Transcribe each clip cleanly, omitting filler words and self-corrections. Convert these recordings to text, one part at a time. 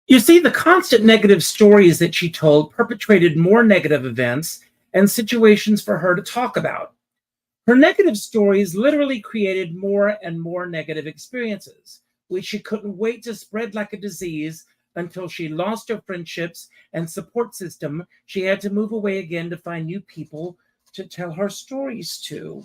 You see, the constant negative stories that she told perpetrated more negative events and situations for her to talk about. Her negative stories literally created more and more negative experiences, which she couldn't wait to spread like a disease until she lost her friendships and support system. She had to move away again to find new people to tell her stories to.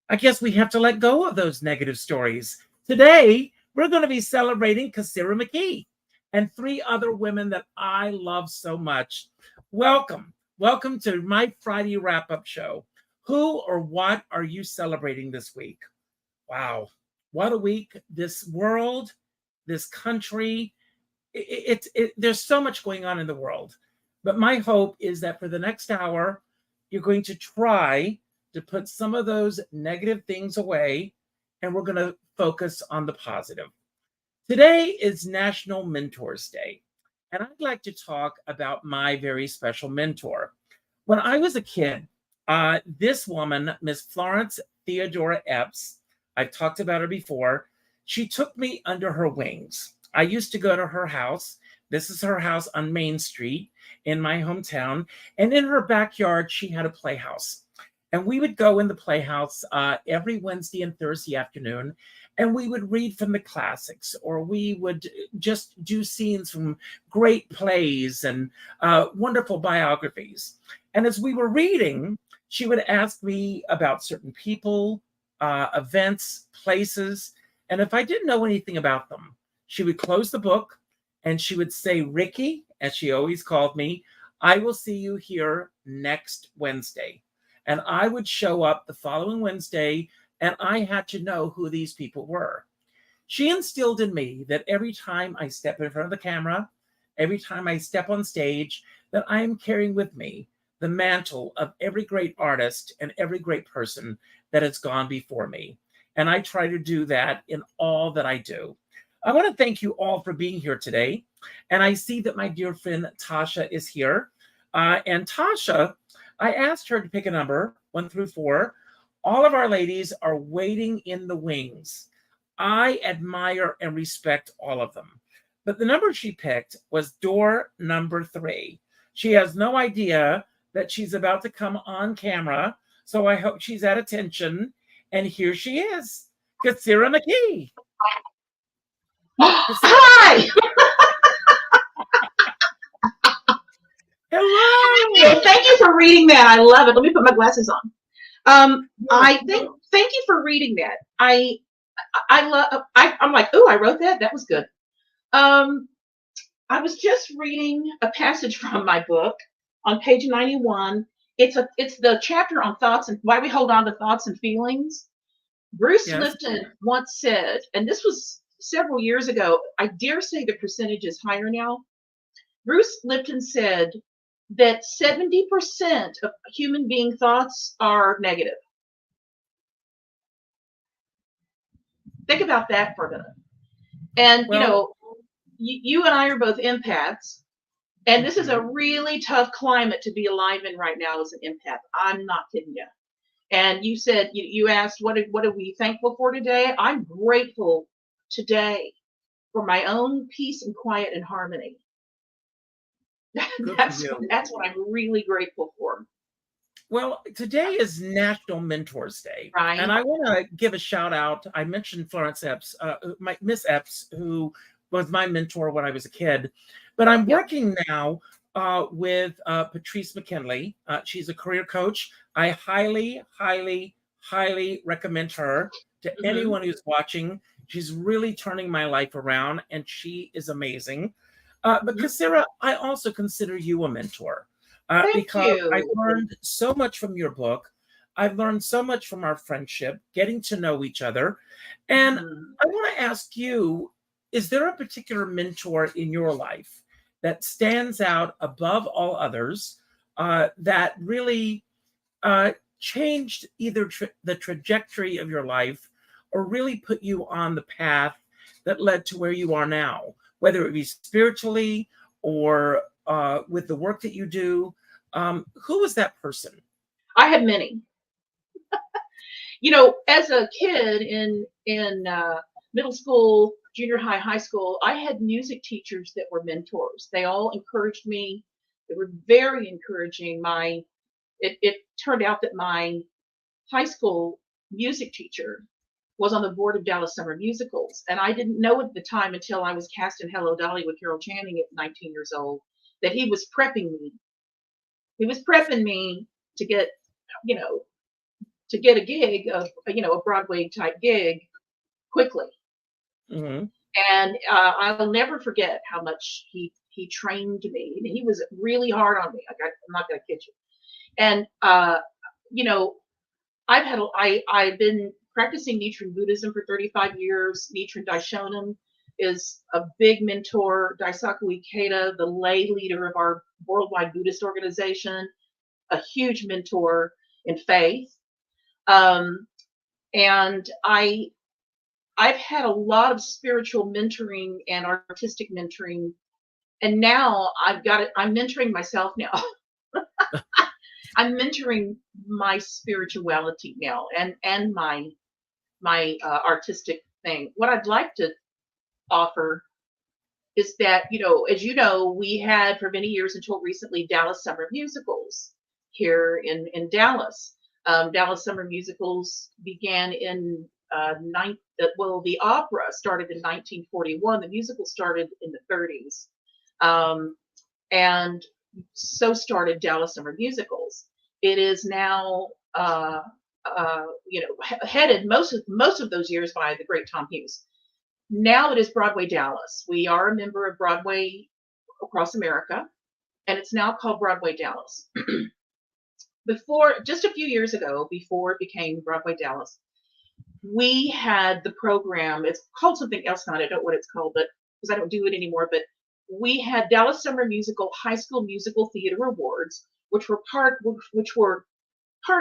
I guess we have to let go of those negative stories. Today, we're going to be celebrating Cassira McKee and three other women that I love so much. Welcome. Welcome to my Friday wrap-up show. Who or what are you celebrating this week? Wow. What a week. This world, this country, there's so much going on in the world. But my hope is that for the next hour, you're going to try to put some of those negative things away, and we're going to focus on the positive. Today is National Mentors Day, and I'd like to talk about my very special mentor. When I was a kid, this woman, Miss Florence Theodora Epps, I've talked about her before, she took me under her wings. I used to go to her house. This is her house on Main Street in my hometown, and in her backyard, she had a playhouse. And we would go in the playhouse every Wednesday and Thursday afternoon, and we would read from the classics, or we would just do scenes from great plays and wonderful biographies. And as we were reading, she would ask me about certain people, events, places. And if I didn't know anything about them, she would close the book and she would say, "Ricky," as she always called me, "I will see you here next Wednesday." And I would show up the following Wednesday, and I had to know who these people were. She instilled in me that every time I step in front of the camera, every time I step on stage, that I am carrying with me the mantle of every great artist and every great person that has gone before me. And I try to do that in all that I do. I want to thank you all for being here today. And I see that my dear friend Tasha is here. And Tasha, I asked her to pick a number, 1 through 4. All of our ladies are waiting in the wings. I admire and respect all of them. But the number she picked was door number 3. She has no idea that she's about to come on camera, so I hope she's at attention. And here she is, Cassira McKee. Hi! Hello! Thank you for reading that. I love it. Let me put my glasses on. Thank you for reading that. I'm like, oh, I wrote that. That was good. I was just reading a passage from my book on page 91. It's the chapter on thoughts and why we hold on to thoughts and feelings. Bruce Lipton once said, and this was several years ago, I dare say the percentage is higher now. Bruce Lipton said that 70% of human being thoughts are negative. Think about that for a minute. And, you and I are both empaths. And this is a really tough climate to be alive in right now as an empath. I'm not kidding you. And you said, you asked, what are we thankful for today? I'm grateful today for my own peace and quiet and harmony. That's what I'm really grateful for. Well, today is National Mentors Day. Right. And I want to give a shout out. I mentioned Florence Epps, Miss Epps, who was my mentor when I was a kid. But I'm working now with Patrice McKinley. She's a career coach. I highly, highly, highly recommend her to anyone who's watching. She's really turning my life around, and she is amazing. But Cassira, I also consider you a mentor because I learned so much from your book. I've learned so much from our friendship, getting to know each other. And I want to ask you, is there a particular mentor in your life that stands out above all others that really changed either the trajectory of your life or really put you on the path that led to where you are now, whether it be spiritually or with the work that you do? Who was that person? I have many. As a kid in middle school, junior high, high school, I had music teachers that were mentors. They all encouraged me. They were very encouraging. It turned out that my high school music teacher was on the board of Dallas Summer Musicals. And I didn't know at the time until I was cast in Hello Dolly with Carol Channing at 19 years old that he was prepping me. He was prepping me to get, you know, to get a gig of, you know, a Broadway type gig quickly. Mm-hmm. And I'll never forget how much he trained me. And he was really hard on me. I'm not going to kid you. And you know, I've been practicing Nichiren Buddhism for 35 years. Nichiren Daishonin is a big mentor. Daisaku Ikeda, the lay leader of our worldwide Buddhist organization, a huge mentor in faith. And I've had a lot of spiritual mentoring and artistic mentoring, and now I'm mentoring myself now. I'm mentoring my spirituality now and my artistic thing. What I'd like to offer is that, you know, as you know, we had for many years until recently Dallas Summer Musicals here in Dallas. Dallas Summer Musicals began in the opera started in 1941. The musical started in the 30s, and so started Dallas Summer Musicals. It is now, you know, headed most of those years by the great Tom Hughes. Now it is Broadway Dallas. We are a member of Broadway across America, and it's now called Broadway Dallas. Before, just a few years ago, before it became Broadway Dallas, we had the program. It's called something else now. I don't know what it's called, but because I don't do it anymore. But we had Dallas Summer Musical High School Musical Theater Awards, which were part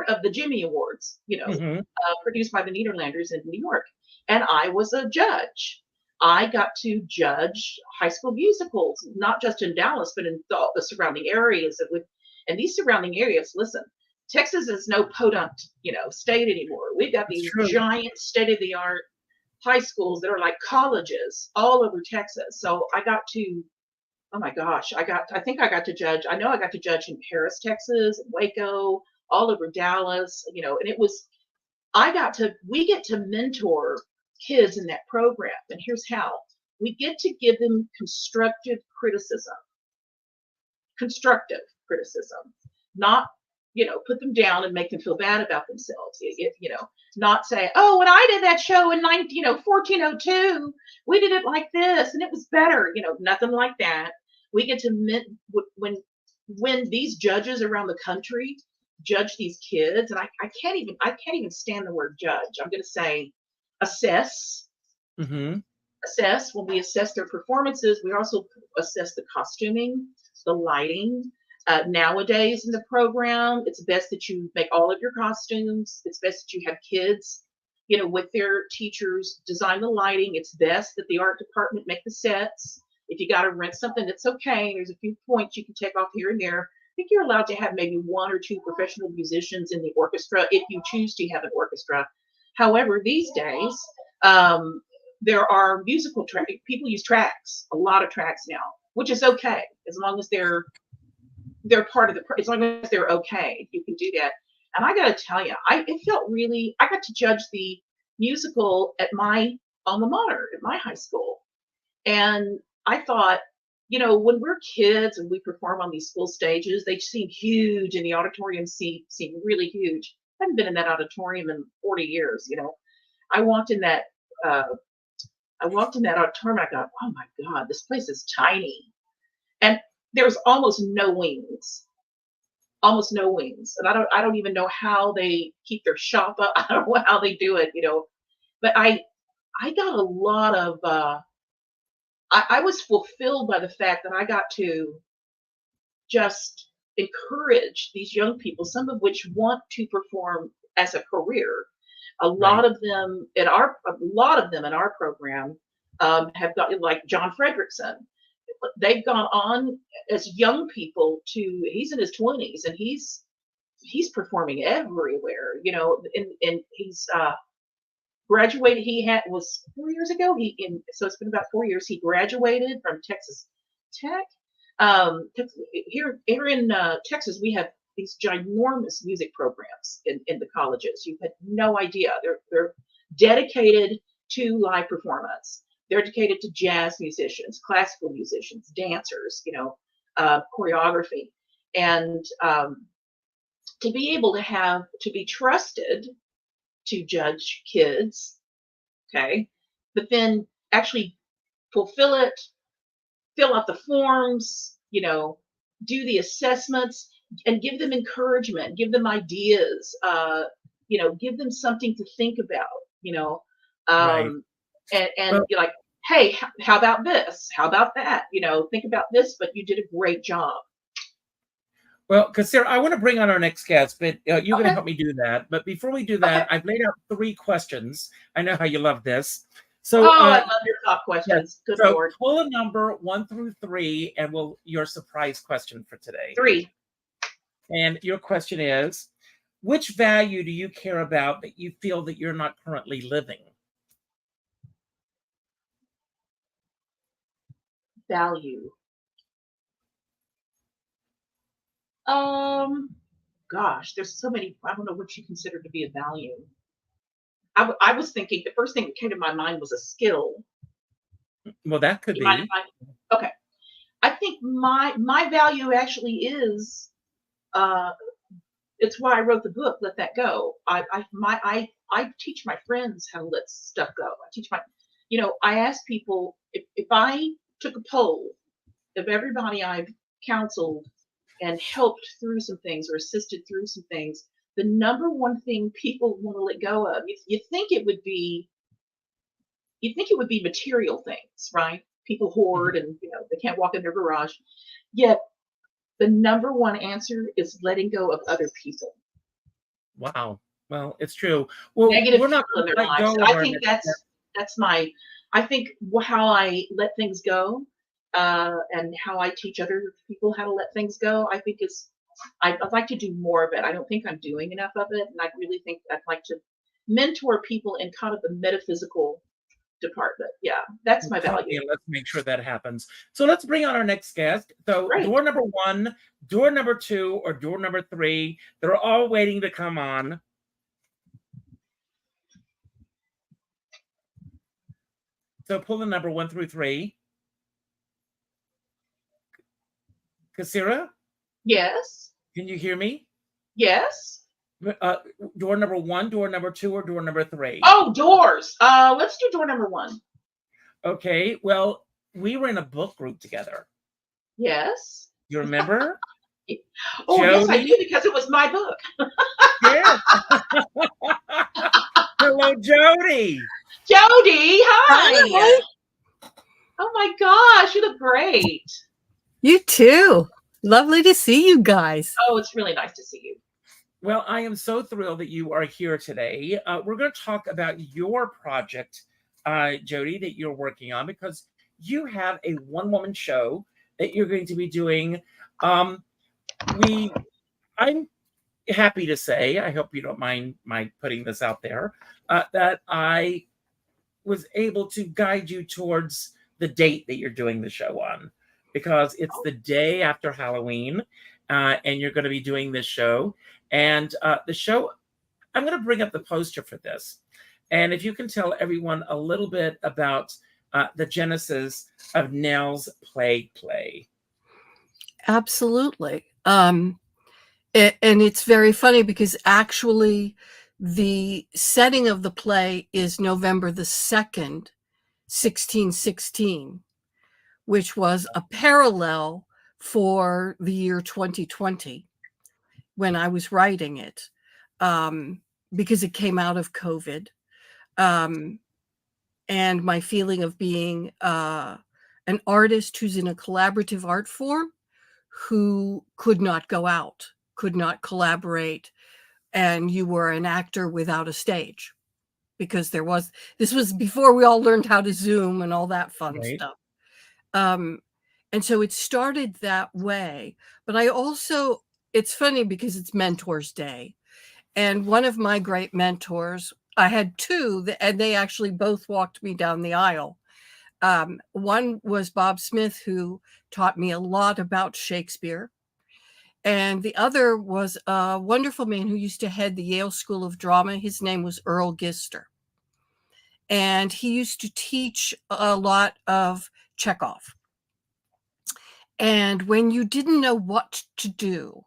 of the Jimmy Awards, you know, Mm-hmm. produced by the Nederlanders in New York. And I was a judge. I got to judge high school musicals, not just in Dallas, but in the surrounding areas. And these surrounding areas, listen, Texas is no podunk, you know, state anymore. We've got That's these true. giant state-of-the-art high schools that are like colleges all over Texas. So I got to, oh my gosh, I got to judge in Paris, Texas, Waco, all over Dallas, you know, and we get to mentor kids in that program. And here's how: we get to give them constructive criticism, not, you know, put them down and make them feel bad about themselves. You know, not say, oh, when I did that show in 1402, we did it like this and it was better. You know, nothing like that. We get to when these judges around the country judge these kids, and I can't even stand the word judge. I'm going to say assess. Mm-hmm. Assess. When we assess their performances, we also assess the costuming, the lighting. Nowadays in the program, it's best that you make all of your costumes. It's best that you have kids, you know, with their teachers design the lighting. It's best that the art department make the sets. If you got to rent something, that's okay. There's a few points you can take off here and there. I think you're allowed to have maybe one or two professional musicians in the orchestra if you choose to have an orchestra. However, these days, there are musical tracks. People use tracks, a lot of tracks now, which is okay as long as they're part of as long as they're okay. You can do that. And I got to tell you, I got to judge the musical at my alma mater, at my high school. And I thought, you know, when we're kids and we perform on these school stages, they seem huge, and the auditorium seem really huge. I haven't been in that auditorium in 40 years, you know. I walked in that auditorium. I thought, oh my God, this place is tiny, and there's almost no wings. And I don't even know how they keep their shop up. I don't know how they do it, you know. But I got a lot of. I was fulfilled by the fact that I got to just encourage these young people, some of which want to perform as a career. A lot of them in our program have got, like John Fredrickson. They've gone on as young people he's in his 20s and he's performing everywhere, you know, and he's graduated. Was 4 years ago. So it's been about 4 years. He graduated from Texas Tech. Here in Texas, we have these ginormous music programs in the colleges. You had no idea. They're dedicated to live performance. They're dedicated to jazz musicians, classical musicians, dancers, choreography, and to be able to be trusted to judge kids, okay, but then actually fulfill it, fill out the forms, do the assessments, and give them encouragement, give them ideas, give them something to think about, Right. and Well, you're like, hey, how about this? How about that? Think about this, but you did a great job. Well, because Sarah, I want to bring on our next guest, but you're going to Okay. help me do that. But before we do that, Okay. I've laid out 3 questions. I know how you love this. Oh, So, I love your top yes. questions. Good So Lord. pull a number 1 through 3, and your surprise question for today. 3. And your question is, which value do you care about that you feel that you're not currently living? Value. Gosh, there's so many. I don't know what you consider to be a value. I was thinking the first thing that came to my mind was a skill. Well, that could You mind be. if okay. I think my value actually is it's why I wrote the book, Let That Go. I teach my friends how to let stuff go. I teach I ask people if I took a poll of everybody I've counseled and helped through some things or assisted through some things, the number one thing people want to let go of, you think it would be material things, right? People hoard and they can't walk in their garage. Yet the number one answer is letting go of other people. Wow. Well, it's true. Well, Negative we're not people in going their to let lives. go of I our think next that's my. I think how I let things go, and how I teach other people how to let things go. I think I'd like to do more of it. I don't think I'm doing enough of it, and I really think I'd like to mentor people in kind of the metaphysical department. Yeah, that's my value. Let's make sure that happens. So let's bring on our next guest. So Great. door number 1, door number 2, or door number 3, they're all waiting to come on. So pull the number 1 through 3. Kasira? Yes. Can you hear me? Yes. Door number 1, door number 2, or door number 3? Oh, doors. Let's do door number 1. Okay. Well, we were in a book group together. Yes. You remember? Oh, Jody? yes, I do, because it was my book. Yes. Hello, Jody. Jody, hi. Hi. Oh my gosh, you look great. You too. Lovely to see you guys. Oh, it's really nice to see you. Well, I am so thrilled that you are here today. We're going to talk about your project, Jody, that you're working on, because you have a one-woman show that you're going to be doing. I'm happy to say, I hope you don't mind my putting this out there, that I was able to guide you towards the date that you're doing the show on, because it's the day after Halloween, and you're going to be doing this show. And the show, I'm going to bring up the poster for this. And if you can tell everyone a little bit about the genesis of Nell's Plague Play. Absolutely. And it's very funny because actually the setting of the play is November the 2nd, 1616, which was a parallel for the year 2020 when I was writing it, because it came out of COVID. And my feeling of being an artist who's in a collaborative art form who could not go out, could not collaborate, and you were an actor without a stage, because this was before we all learned how to Zoom and all that fun stuff. And so it started that way. But I also, it's funny because it's Mentors Day. And one of my great mentors I had two, and they actually both walked me down the aisle. One was Bob Smith, who taught me a lot about Shakespeare. And the other was a wonderful man who used to head the Yale School of Drama. His name was Earl Gister. And he used to teach a lot of Chekhov. And when you didn't know what to do,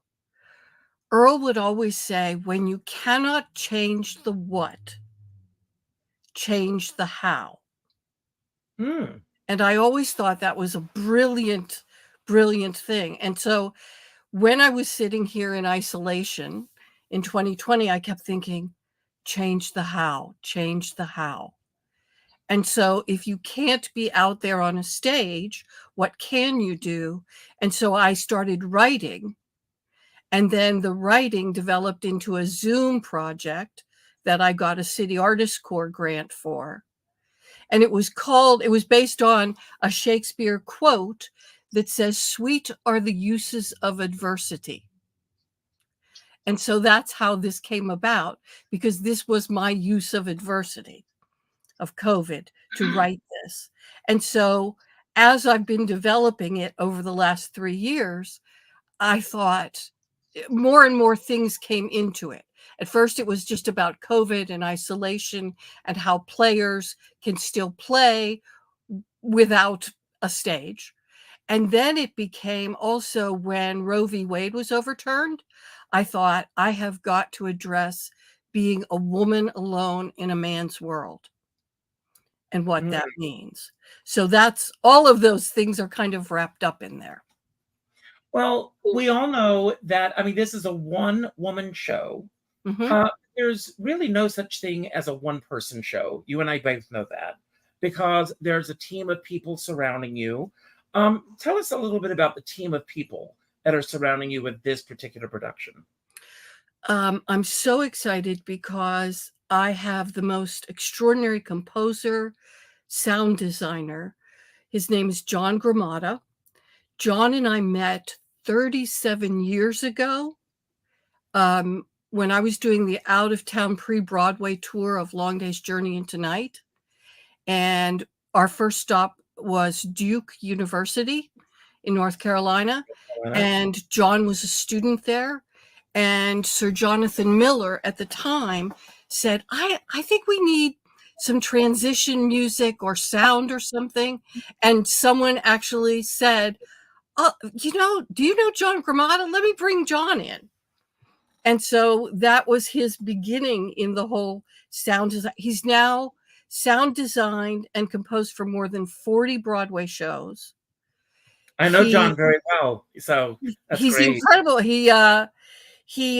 Earl would always say, when you cannot change the what, change the how. And I always thought that was a brilliant, brilliant thing. And so when I was sitting here in isolation in 2020, I kept thinking, change the how, change the how. And so if you can't be out there on a stage, what can you do? And so I started writing. And then the writing developed into a Zoom project that I got a City Artists Corps grant for. And it was based on a Shakespeare quote that says, "Sweet are the uses of adversity." And so that's how this came about, because this was my use of adversity, of COVID, to write this. And so as I've been developing it over the last 3 years, I thought more and more things came into it. At first, it was just about COVID and isolation and how players can still play without a stage. And then it became also, when Roe v. Wade was overturned, I thought, I have got to address being a woman alone in a man's world and what that means. So that's, all of those things are kind of wrapped up in there. Well, we all know that, I mean, this is a one-woman show. There's really no such thing as a one-person show. You and I both know that, because there's a team of people surrounding you. Tell us a little bit about the team of people that are surrounding you with this particular production. I'm so excited because I have the most extraordinary composer, sound designer. His name is John Gramada. John and I met 37 years ago when I was doing the out-of-town pre-Broadway tour of Long Day's Journey into Night. And our first stop was Duke University in North Carolina. And John was a student there. And Sir Jonathan Miller at the time said, I think we need some transition music or sound or something. And someone actually said, "Oh, do you know John Gramada? Let me bring John in." And so that was his beginning in the whole sound design. He's now sound designed and composed for more than 40 Broadway shows. I know John very well, so that's he's great. Incredible. He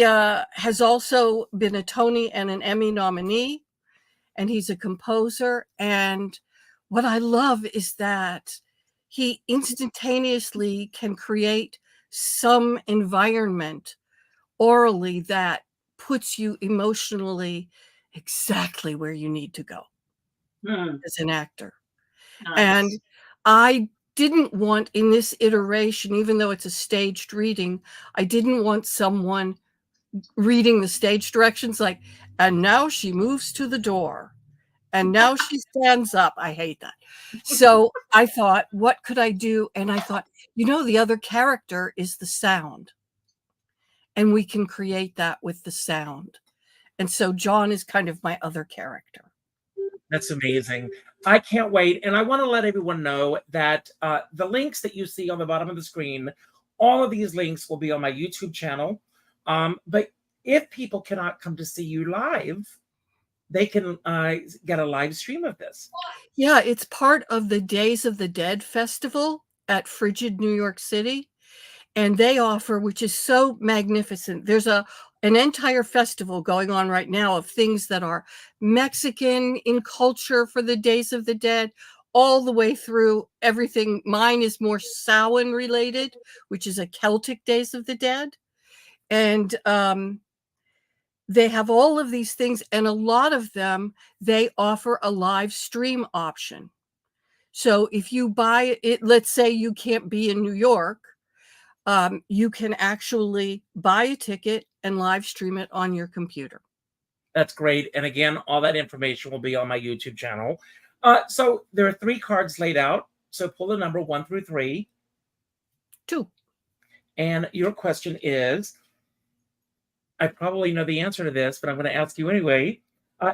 has also been a Tony and an Emmy nominee, and he's a composer. And what I love is that he instantaneously can create some environment orally that puts you emotionally exactly where you need to go as an actor. Nice. And I didn't want, in this iteration, even though it's a staged reading, I didn't want someone reading the stage directions like, and now she moves to the door, and now she stands up. I hate that. So I thought, what could I do? And I thought, the other character is the sound. And we can create that with the sound. And so John is kind of my other character. That's amazing. I can't wait. And I want to let everyone know that the links that you see on the bottom of the screen, all of these links will be on my YouTube channel. But if people cannot come to see you live, they can get a live stream of this. Yeah, it's part of the Days of the Dead Festival at Frigid, New York City. And they offer, which is so magnificent, there's an entire festival going on right now of things that are Mexican in culture for the Days of the Dead, all the way through everything. Mine is more Samhain related, which is a Celtic Days of the Dead. And they have all of these things, and a lot of them, they offer a live stream option. So if you buy it, let's say you can't be in New York, you can actually buy a ticket and live stream it on your computer. That's great. And again, all that information will be on my YouTube channel. So there are 3 cards laid out. So pull a number 1 through 3. 2. And your question is, I probably know the answer to this, but I'm going to ask you anyway.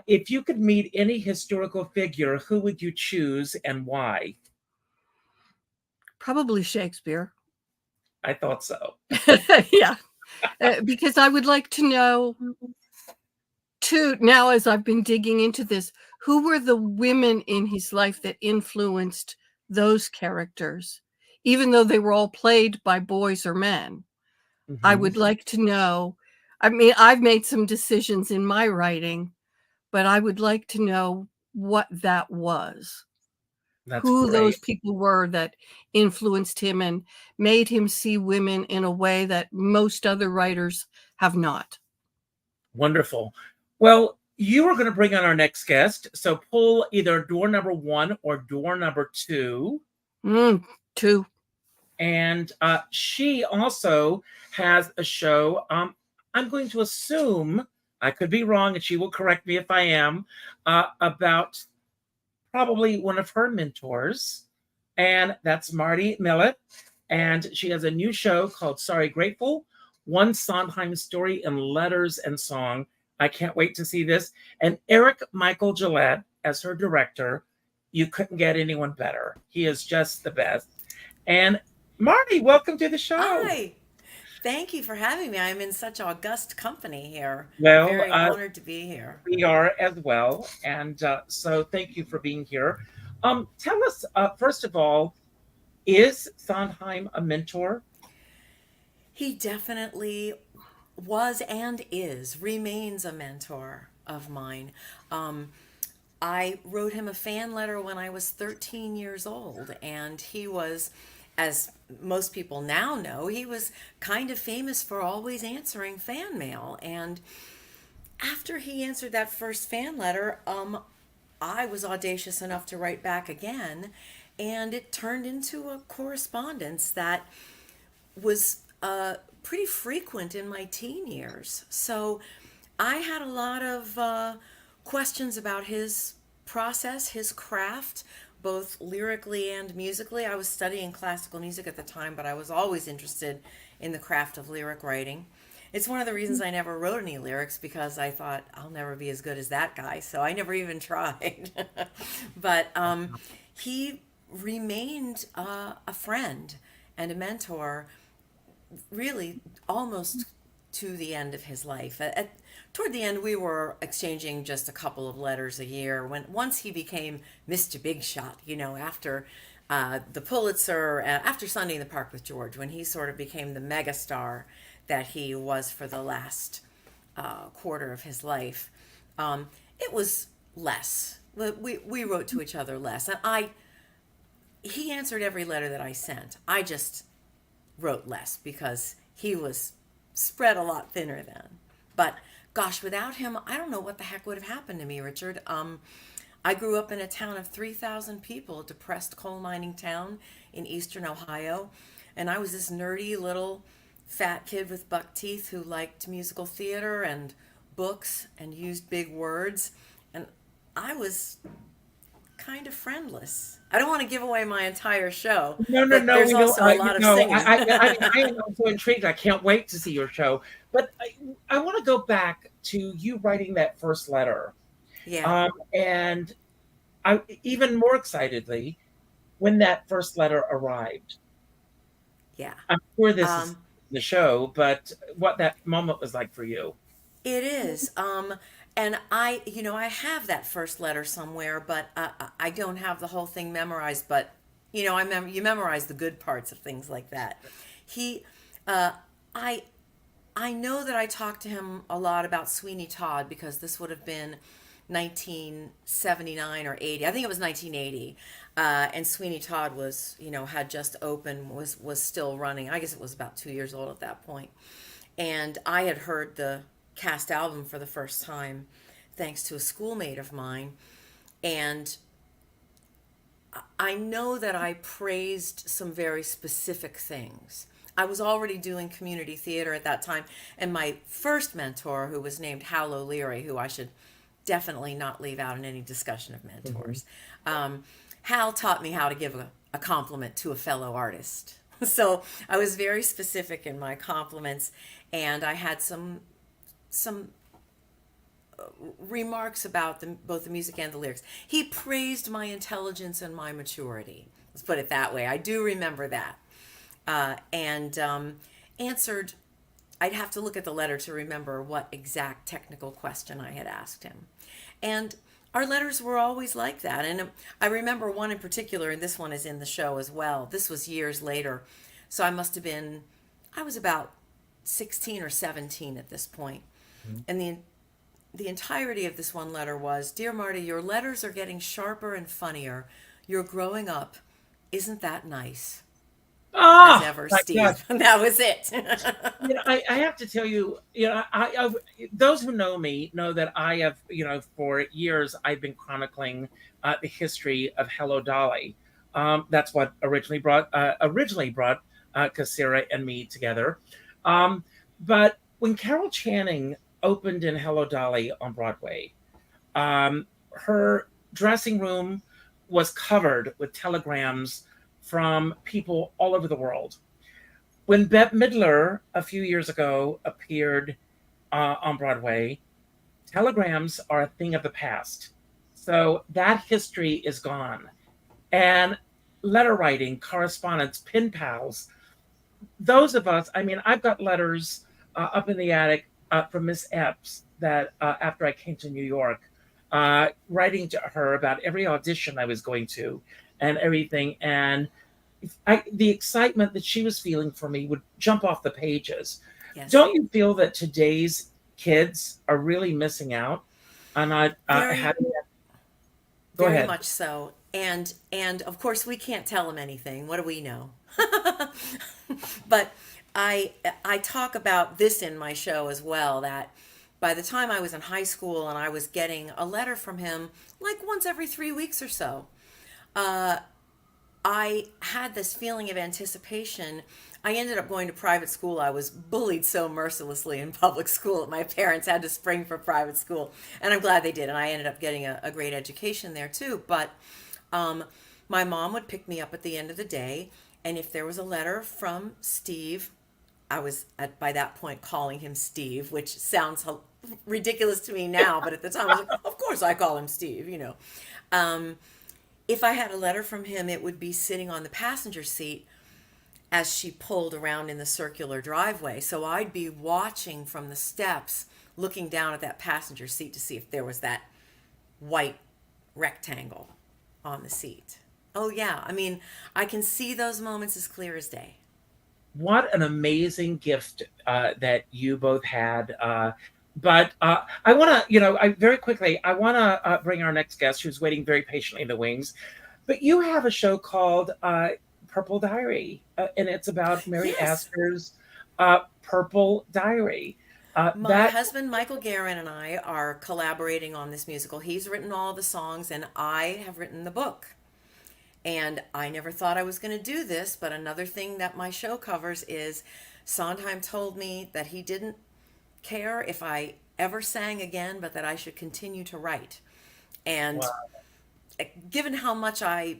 If you could meet any historical figure, who would you choose and why? Probably Shakespeare. I thought so. Yeah. Because I would like to know, too, now as I've been digging into this, who were the women in his life that influenced those characters, even though they were all played by boys or men. I would like to know. I mean, I've made some decisions in my writing, but I would like to know what that was. That's Who great. those people were that influenced him and made him see women in a way that most other writers have not. Wonderful. Well, you are going to bring on our next guest. So pull either door number 1 or door number 2. 2. And she also has a show. I'm going to assume, I could be wrong, and she will correct me if I am, about probably one of her mentors, and that's Mardie Millit. And she has a new show called Sorry Grateful, one Sondheim story in letters and song. I can't wait to see this. And Eric Michael Gillette as her director. You couldn't get anyone better. He is just the best. And Mardie, welcome to the show. Hi. Thank you for having me. I'm in such august company here. Well, Very honored to be here. We are as well. And so thank you for being here. Tell us, first of all, is Sondheim a mentor? He definitely was and remains a mentor of mine. I wrote him a fan letter when I was 13 years old, and he was, as most people now know, he was kind of famous for always answering fan mail. And after he answered that first fan letter, I was audacious enough to write back again, and it turned into a correspondence that was pretty frequent in my teen years. So I had a lot of questions about his process, his craft, both lyrically and musically. I was studying classical music at the time, but I was always interested in the craft of lyric writing. It's one of the reasons I never wrote any lyrics, because I thought I'll never be as good as that guy, so I never even tried. But he remained a friend and a mentor, really almost to the end of his life. Toward the end, we were exchanging just a couple of letters a year. Once he became Mr. Big Shot, after the Pulitzer, after Sunday in the Park with George, when he sort of became the megastar that he was for the last quarter of his life, it was less. We wrote to each other less, and he answered every letter that I sent. I just wrote less because he was spread a lot thinner then. But gosh, without him, I don't know what the heck would have happened to me, Richard. I grew up in a town of 3,000 people, a depressed coal mining town in eastern Ohio, and I was this nerdy little fat kid with buck teeth who liked musical theater and books and used big words, and I was kind of friendless. I don't want to give away my entire show. No. There's also a lot of singing. I am so intrigued. I can't wait to see your show. But I want to go back to you writing that first letter. Yeah. And I even more excitedly when that first letter arrived. Yeah. I'm sure this is the show, but what that moment was like for you. It is. And I have that first letter somewhere, but I don't have the whole thing memorized. But you memorize the good parts of things like that. I know that I talked to him a lot about Sweeney Todd, because this would have been 1979 or 80. I think it was 1980. And Sweeney Todd was, had just opened, was still running. I guess it was about 2 years old at that point. And I had heard the cast album for the first time thanks to a schoolmate of mine. And I know that I praised some very specific things. I was already doing community theater at that time, and my first mentor, who was named Hal O'Leary, who I should definitely not leave out in any discussion of mentors, Hal taught me how to give a compliment to a fellow artist. So I was very specific in my compliments, and I had some remarks about both the music and the lyrics. He praised my intelligence and my maturity. Let's put it that way. I do remember that. And answered, I'd have to look at the letter to remember what exact technical question I had asked him. And our letters were always like that. And I remember one in particular, and this one is in the show as well. This was years later. So I was about 16 or 17 at this point. And the entirety of this one letter was, "Dear Mardie, your letters are getting sharper and funnier. You're growing up. Isn't that nice?" As ever, Steve. And that was it. I have to tell you, those who know me know that I have, for years I've been chronicling the history of Hello Dolly. That's what originally brought Kasira and me together. But when Carol Channing opened in Hello Dolly on Broadway, her dressing room was covered with telegrams from people all over the world. When Bette Midler a few years ago appeared on Broadway, telegrams are a thing of the past. So that history is gone. And letter writing, correspondence, pen pals, those of us, I've got letters up in the attic from Miss Epps that after I came to New York, writing to her about every audition I was going to and everything. And the excitement that she was feeling for me would jump off the pages. Yes. Don't you feel that today's kids are really missing out on having that? Go ahead. Very much so. And of course, we can't tell them anything. What do we know? But I talk about this in my show as well, that by the time I was in high school and I was getting a letter from him like once every 3 weeks or so, I had this feeling of anticipation. I ended up going to private school. I was bullied so mercilessly in public school that my parents had to spring for private school. And I'm glad they did. And I ended up getting a great education there too. But my mom would pick me up at the end of the day. And if there was a letter from Steve, I was by that point calling him Steve, which sounds ridiculous to me now. But at the time I was like, of course I call him Steve, If I had a letter from him, it would be sitting on the passenger seat as she pulled around in the circular driveway. So I'd be watching from the steps, looking down at that passenger seat to see if there was that white rectangle on the seat. Oh, yeah. I can see those moments as clear as day. What an amazing gift that you both had. But I want to, very quickly, I want to bring our next guest who's waiting very patiently in the wings. But you have a show called Purple Diary, and it's about Mary Astor's Purple Diary. My husband, Michael Garin, and I are collaborating on this musical. He's written all the songs, and I have written the book. And I never thought I was going to do this, but another thing that my show covers is Sondheim told me that he didn't care if I ever sang again, but that I should continue to write. And given how much I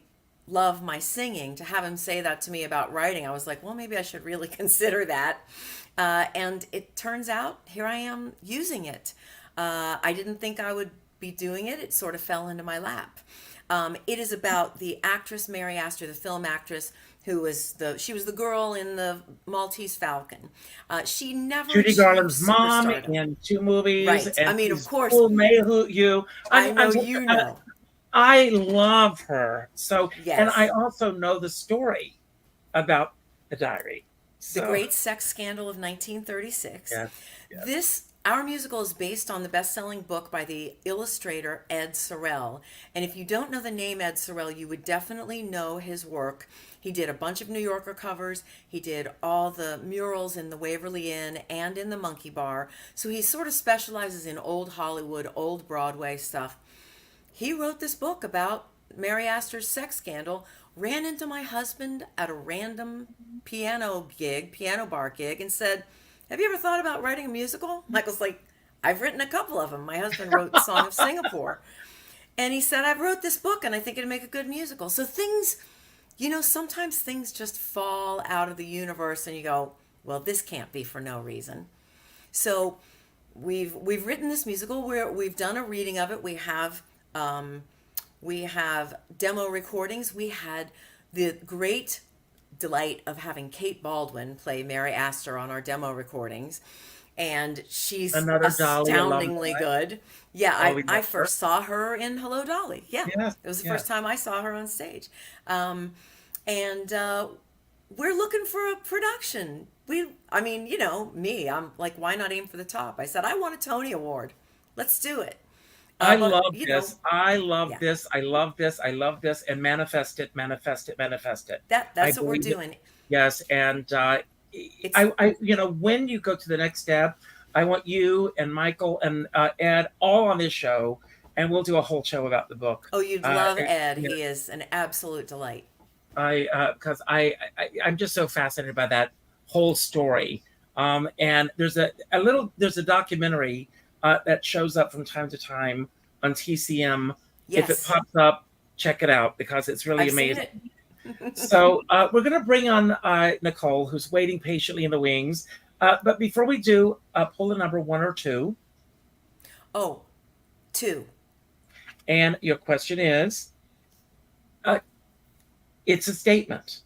love my singing, to have him say that to me about writing, I was like, well, maybe I should really consider that. And it turns out here I am using it. I didn't think I would be doing it. It sort of fell into my lap. It is about the actress Mary Astor, the film actress, who was she was the girl in the Maltese Falcon. She never Judy Garland's mom in 2 movies. Right. And of course. I know you know. I love her. So, yes. And I also know the story about the diary. The Great Sex Scandal of 1936. Yes. Our musical is based on the best-selling book by the illustrator Ed Sorel. And if you don't know the name Ed Sorel, you would definitely know his work. He did a bunch of New Yorker covers. He did all the murals in the Waverly Inn and in the Monkey Bar. So he sort of specializes in old Hollywood, old Broadway stuff. He wrote this book about Mary Astor's sex scandal ran into my husband at a random piano bar gig, and said, "Have you ever thought about writing a musical?" Michael's like, "I've written a couple of them. My husband wrote Song of Singapore." And he said, "I've wrote this book and I think it'd make a good musical." So things, sometimes things just fall out of the universe and you go, well, this can't be for no reason. So we've written this musical where we've done a reading of it. We have demo recordings. We had the great delight of having Kate Baldwin play Mary Astor on our demo recordings. And she's Another Dolly astoundingly alumni. good. Yeah, Oh, we I love her. first saw her in Hello, Dolly. Yeah, Yes, it was the yes. first time I saw her on stage. And we're looking for a production. Me, I'm like, why not aim for the top? I said, I want a Tony Award. Let's do it. I But, love this. I love yeah. this. I love this. I love this. And manifest it, manifest it, manifest it. I That's what we're believe it. doing. Yes. And It's when you go to the next step, I want you and Michael and Ed all on this show, and we'll do a whole show about the book. Oh, you'd love Ed. you know, He is an absolute delight. because I'm just so fascinated by that whole story. And there's a documentary that shows up from time to time on TCM. If it Yes. pops up, check it out because it's really I've seen amazing. it. So we're going to bring on Nicole, who's waiting patiently in the wings. But before we do, pull a number 1 or 2. Oh, 2. And your question is, it's a statement.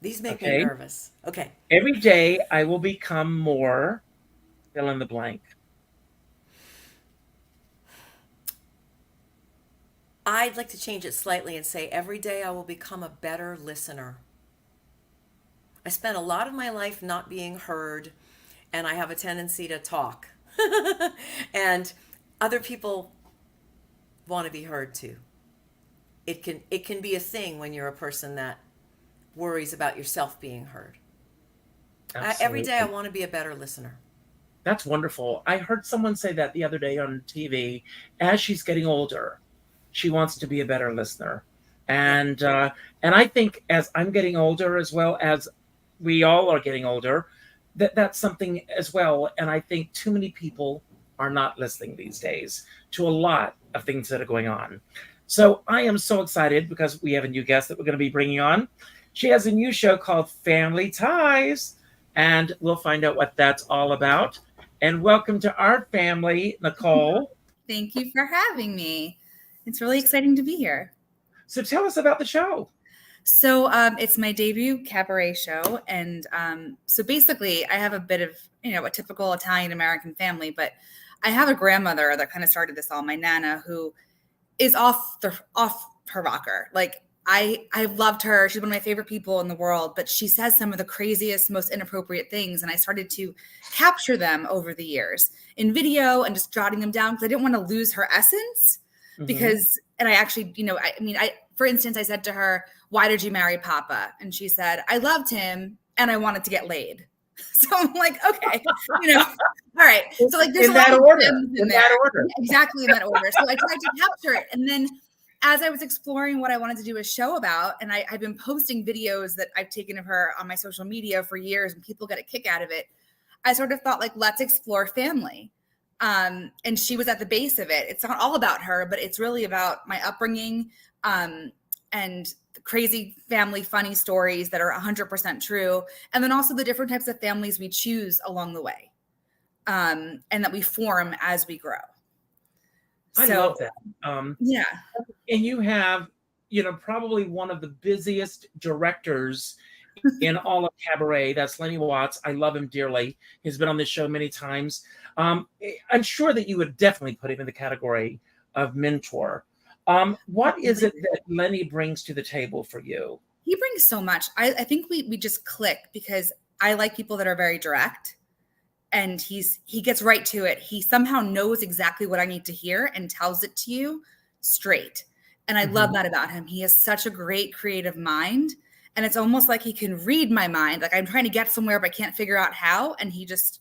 These make Okay. me nervous. Okay. Every day I will become more, fill in the blank. I'd like to change it slightly and say every day I will become a better listener. I spent a lot of my life not being heard, and I have a tendency to talk. And other people want to be heard too. It can be a thing when you're a person that worries about yourself being heard. Every day I Absolutely. want to be a better listener. That's wonderful. I heard someone say that the other day on TV. As she's getting older, she wants to be a better listener. And I think as I'm getting older, as well as we all are getting older, that's something as well. And I think too many people are not listening these days to a lot of things that are going on. So I am so excited because we have a new guest that we're going to be bringing on. She has a new show called Family Ties, and we'll find out what that's all about. And welcome to our family, Nicole. Thank you for having me. It's really exciting to be here. So tell us about the show. So it's my debut cabaret show. And so basically I have a bit of, a typical Italian-American family, but I have a grandmother that kind of started this all, my Nana, who is off her rocker. Like I loved her. She's one of my favorite people in the world, but she says some of the craziest, most inappropriate things. And I started to capture them over the years in video and just jotting them down because I didn't want to lose her essence. Because, and I actually, for instance, I said to her, "Why did you marry Papa?" And she said, "I loved him and I wanted to get laid." So I'm like, okay, all right. So like there's in a lot that of order. gems in In there. that order. Exactly in that order. So I tried to capture it. And then as I was exploring what I wanted to do a show about, and I've been posting videos that I've taken of her on my social media for years and people get a kick out of it, I sort of thought like, let's explore family. And she was at the base of it. It's not all about her, but it's really about my upbringing and the crazy family funny stories that are 100% true. And then also the different types of families we choose along the way and that we form as we grow. I love that. Yeah. And you have, probably one of the busiest directors in all of cabaret. That's Lenny Watts. I love him dearly. He's been on this show many times. I'm sure that you would definitely put him in the category of mentor. What is it that Lenny brings to the table for you? He brings so much. I think we just click because I like people that are very direct and he gets right to it. He somehow knows exactly what I need to hear and tells it to you straight. And I love that about him. He has such a great creative mind. And it's almost like he can read my mind. Like I'm trying to get somewhere, but I can't figure out how. And he just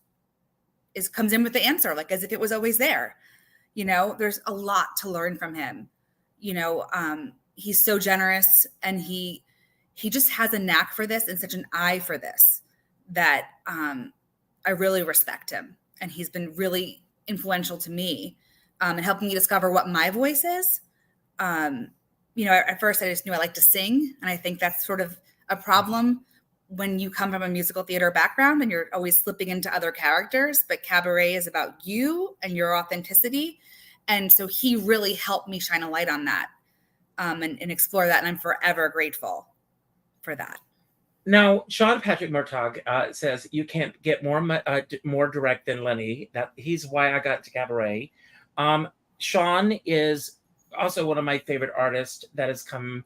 comes in with the answer, like as if it was always there. There's a lot to learn from him. He's so generous and he he just has a knack for this and such an eye for this that I really respect him. And he's been really influential to me in helping me discover what my voice is. At first I just knew I like to sing. And I think that's sort of a problem when you come from a musical theater background and you're always slipping into other characters, but cabaret is about you and your authenticity. And so he really helped me shine a light on that and explore that. And I'm forever grateful for that. Now, Sean Patrick Murtaugh says you can't get more direct than Lenny. That he's why I got to cabaret. Sean is also one of my favorite artists that has come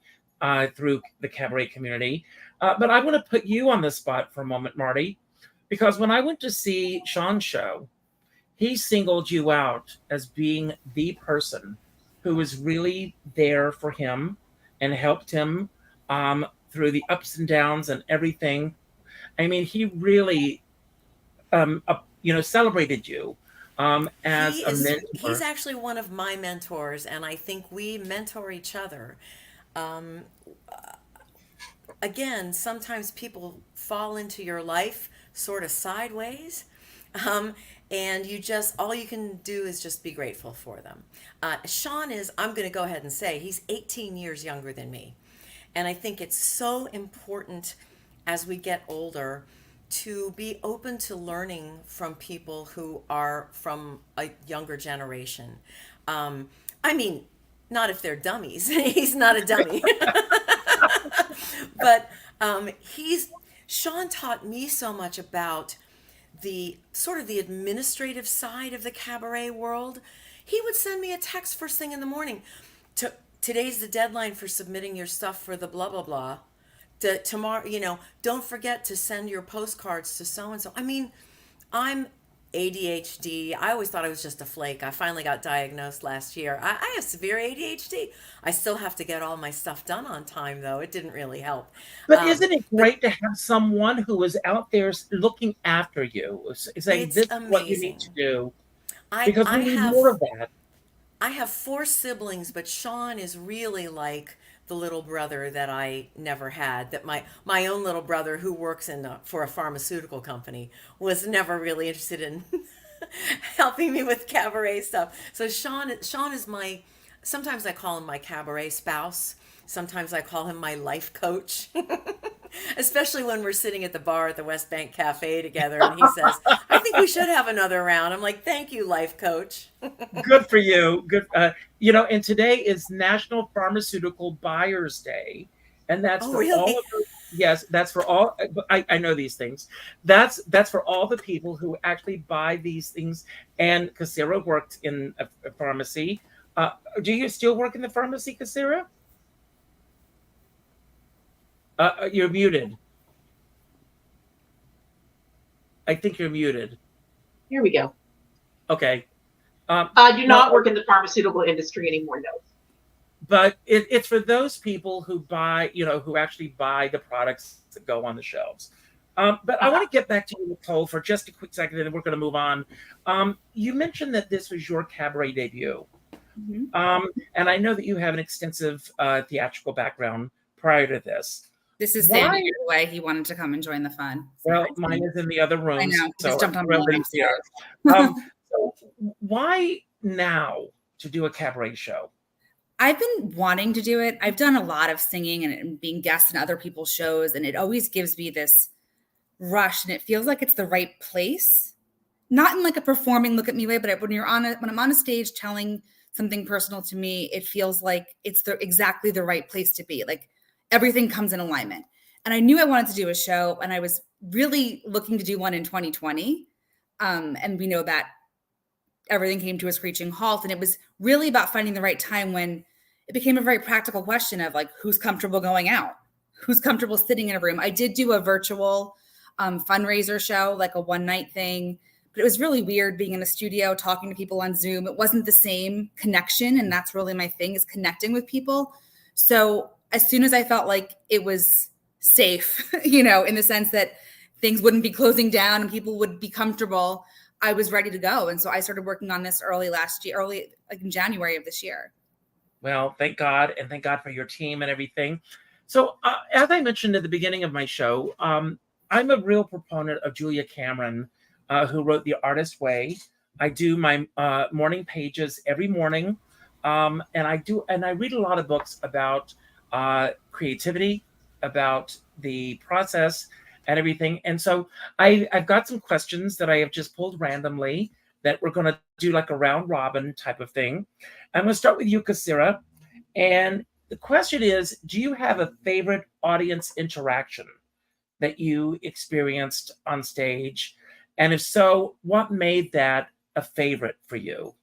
through the cabaret community. But I want to put you on the spot for a moment, Mardie, because when I went to see Sean's show, he singled you out as being the person who was really there for him and helped him through the ups and downs and everything. I mean, he really, celebrated you as a mentor. He's actually one of my mentors, and I think we mentor each other. Again, sometimes people fall into your life sort of sideways, and all you can do is just be grateful for them. Sean I'm going to go ahead and say, he's 18 years younger than me. And I think it's so important as we get older to be open to learning from people who are from a younger generation. I mean, not if they're dummies. He's not a dummy. But Sean taught me so much about the sort of the administrative side of the cabaret world. He would send me a text first thing in the morning. Today's the deadline for submitting your stuff for the blah, blah, blah. Tomorrow, don't forget to send your postcards to so-and-so. I mean, I'm ADHD. I always thought I was just a flake. I finally got diagnosed last year. I have severe ADHD. I still have to get all my stuff done on time, though. It didn't really help. But isn't it great to have someone who is out there looking after you, saying this is what you need to do? Because we need more of that. I have 4 siblings, but Sean is really like the little brother that I never had, that my own little brother who works for a pharmaceutical company was never really interested in helping me with cabaret stuff. So Sean is sometimes I call him my cabaret spouse. Sometimes I call him my life coach, especially when we're sitting at the bar at the West Bank Cafe together. And he says, I think we should have another round. I'm like, thank you, life coach. Good for you. Good. And today is National Pharmaceutical Buyers Day. And that's for really? all of those. Yes, that's for all. I know these things. That's for all the people who actually buy these things. And Casera worked in a pharmacy. Do you still work in the pharmacy, Casera? You're muted. I think you're muted. Here we go. Okay. I do not work in the pharmaceutical industry anymore, no. But it's for those people who buy, who actually buy the products that go on the shelves. But I want to get back to you, Nicole, for just a quick second, and then we're going to move on. You mentioned that this was your cabaret debut. Mm-hmm. And I know that you have an extensive theatrical background prior to this. This is Sandy, by the way. He wanted to come and join the fun. Well, mine is in the other room. I know. So just jumped on so why now to do a cabaret show? I've been wanting to do it. I've done a lot of singing and being guest in other people's shows, and it always gives me this rush, and it feels like it's the right place. Not in like a performing look at me way, but when I'm on a stage telling something personal to me, it feels like it's exactly the right place to be. Like everything comes in alignment. And I knew I wanted to do a show, and I was really looking to do one in 2020. And we know that everything came to a screeching halt. And it was really about finding the right time when it became a very practical question of like, who's comfortable going out? Who's comfortable sitting in a room? I did do a virtual fundraiser show, like a one-night thing, but it was really weird being in a studio, talking to people on Zoom. It wasn't the same connection. And that's really my thing, is connecting with people. So as soon as I felt like it was safe, in the sense that things wouldn't be closing down and people would be comfortable, I was ready to go. And so I started working on this early like in January of this year. Well, thank God. And thank God for your team and everything. So, as I mentioned at the beginning of my show, I'm a real proponent of Julia Cameron, who wrote The Artist Way. I do my morning pages every morning, and I read a lot of books about creativity, about the process, and everything. And so, I've got some questions that I have just pulled randomly that we're going to do like a round robin type of thing. I'm going to start with you, Kasira, and the question is, do you have a favorite audience interaction that you experienced on stage? And if so, what made that a favorite for you?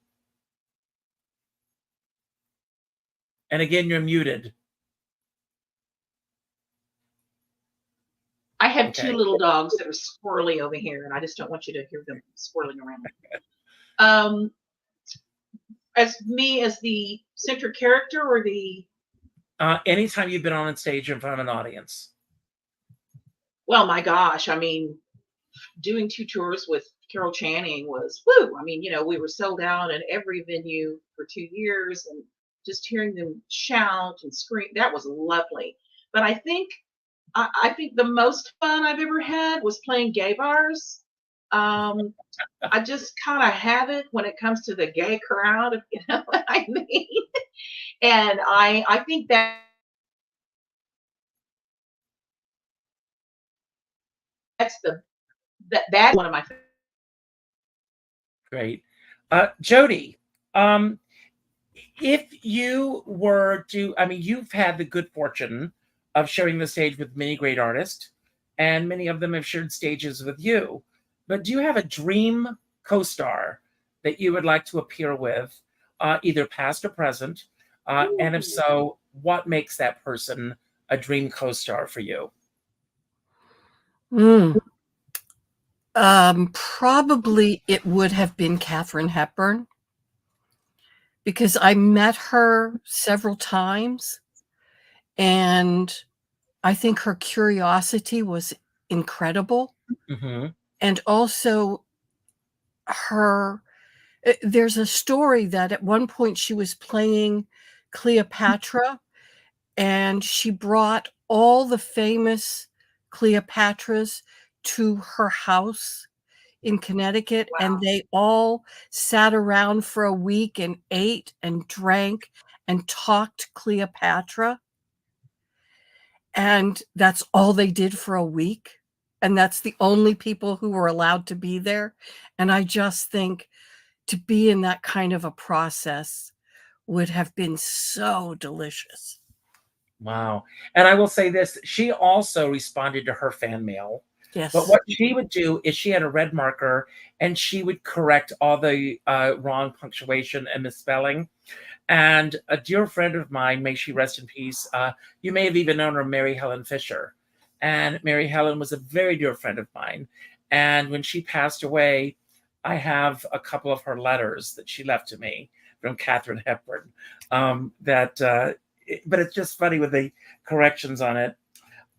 And again, you're muted. I have Okay. two little dogs that are squirrely over here, and I just don't want you to hear them swirling around. As me as the center character, or the Anytime you've been on stage in front of an audience. well, my gosh, I mean, doing 2 tours with Carol Channing was woo. I mean, we were sold out in every venue for 2 years, and just hearing them shout and scream, that was lovely. But I think the most fun I've ever had was playing gay bars. I just kind of have it when it comes to the gay crowd, if you know what I mean. And I think that's one of my Great. Jody, if you were to, I mean, you've had the good fortune of sharing the stage with many great artists, and many of them have shared stages with you. But do you have a dream co-star that you would like to appear with, either past or present? And if so, what makes that person a dream co-star for you? Probably it would have been Katharine Hepburn, because I met her several times, and I think her curiosity was incredible. Mm-hmm. And also there's a story that at one point she was playing Cleopatra, and she brought all the famous Cleopatras to her house in Connecticut, and they all sat around for a week and ate and drank and talked Cleopatra. And that's all they did for a week. And that's the only people who were allowed to be there. And I just think to be in that kind of a process would have been so delicious. Wow. And I will say this, she also responded to her fan mail. Yes. But what she would do is she had a red marker and she would correct all the wrong punctuation and misspelling. And a dear friend of mine, may she rest in peace, you may have even known her, Mary Helen Fisher. And Mary Helen was a very dear friend of mine. And when she passed away, I have a couple of her letters that she left to me from Katharine Hepburn. But it's just funny with the corrections on it.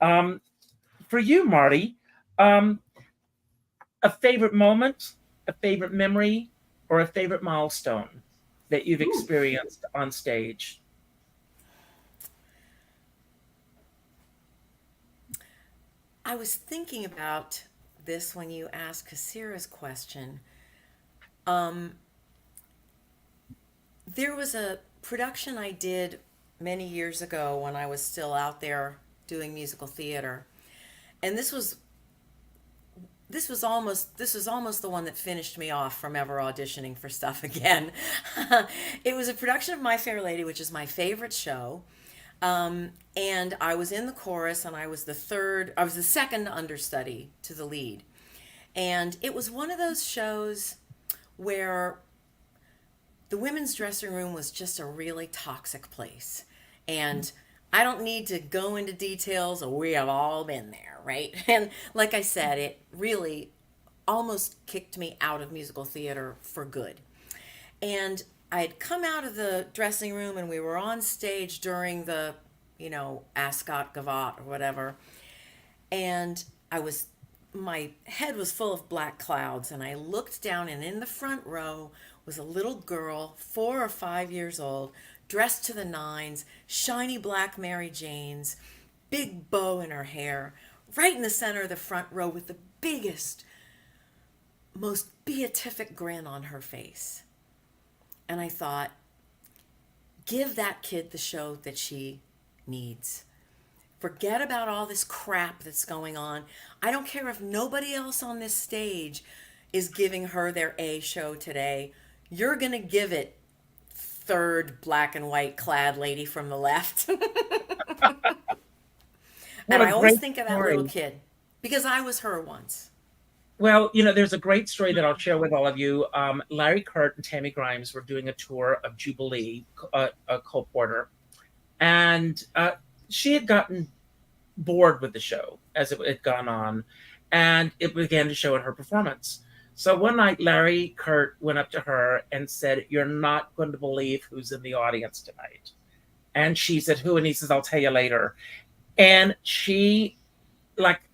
For you, Mardie, a favorite moment, a favorite memory, or a favorite milestone that you've experienced on stage? I was thinking about this when you asked Kasira's question. There was a production I did many years ago when I was still out there doing musical theater, and this was almost the one that finished me off from ever auditioning for stuff again. It was a production of My Fair Lady, which is my favorite show. And I was in the chorus, and I was the second understudy to the lead. And it was one of those shows where the women's dressing room was just a really toxic place. And I don't need to go into details. We have all been there, right? And like I said, it really almost kicked me out of musical theater for good. And I had come out of the dressing room, and we were on stage during the, Ascot Gavotte or whatever. And my head was full of black clouds, and I looked down, and in the front row was a little girl, 4 or 5 years old, dressed to the nines, shiny black Mary Janes, big bow in her hair, right in the center of the front row with the biggest, most beatific grin on her face. And I thought, give that kid the show that she needs. Forget about all this crap that's going on. I don't care if nobody else on this stage is giving her their A show today. You're going to give it, third black and white clad lady from the left. And I always think of that little kid because I was her once. Well, there's a great story that I'll share with all of you. Larry Kurt and Tammy Grimes were doing a tour of Jubilee, Cole Porter, and she had gotten bored with the show as it had gone on, and it began to show in her performance. So one night, Larry Kurt went up to her and said, "You're not going to believe who's in the audience tonight." And she said, "Who?" And he says, "I'll tell you later." And she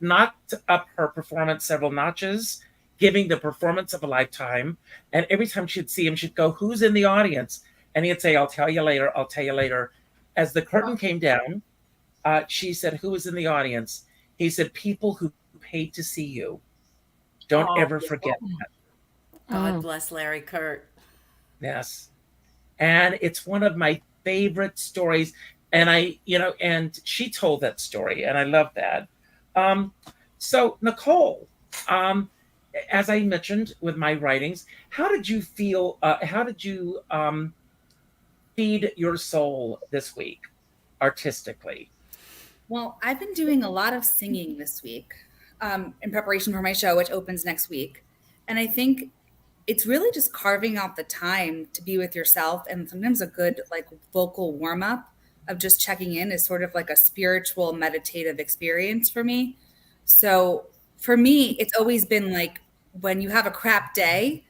knocked up her performance several notches, giving the performance of a lifetime. And every time she'd see him, she'd go, "Who's in the audience?" And he'd say, "I'll tell you later. I'll tell you later." As the curtain came down, she said, "Who was in the audience?" He said, "People who paid to see you." Don't ever forget that. God bless Larry Kurt. Yes. And it's one of my favorite stories. And and she told that story, and I love that. So Nicole, as I mentioned with my writings, how did you feel? How did you feed your soul this week artistically? Well, I've been doing a lot of singing this week in preparation for my show, which opens next week. And I think it's really just carving out the time to be with yourself. And sometimes a good vocal warm up of just checking in is sort of like a spiritual meditative experience for me. So for me, it's always been when you have a crap day,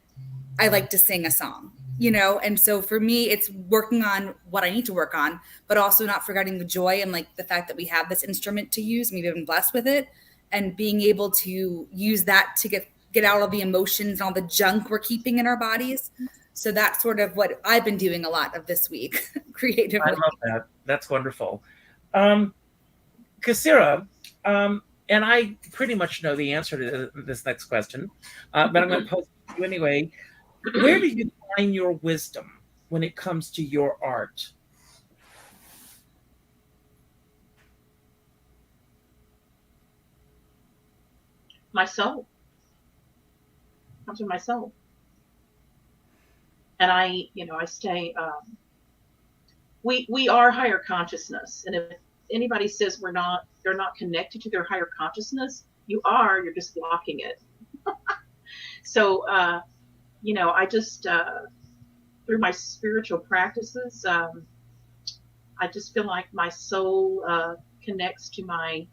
I like to sing a song, and so for me, it's working on what I need to work on, but also not forgetting the joy and the fact that we have this instrument to use. We've been blessed with it, and being able to use that to get out all the emotions and all the junk we're keeping in our bodies. So that's sort of what I've been doing a lot of this week creatively. I love that. That's wonderful. Kasira, and I pretty much know the answer to this next question, but I'm going to pose it to you anyway. Where do you find your wisdom when it comes to your art? My soul. Comes from my soul. And I stay, we are higher consciousness. And if anybody says they're not connected to their higher consciousness, you're just blocking it. So, I just, through my spiritual practices, I just feel like my soul connects to my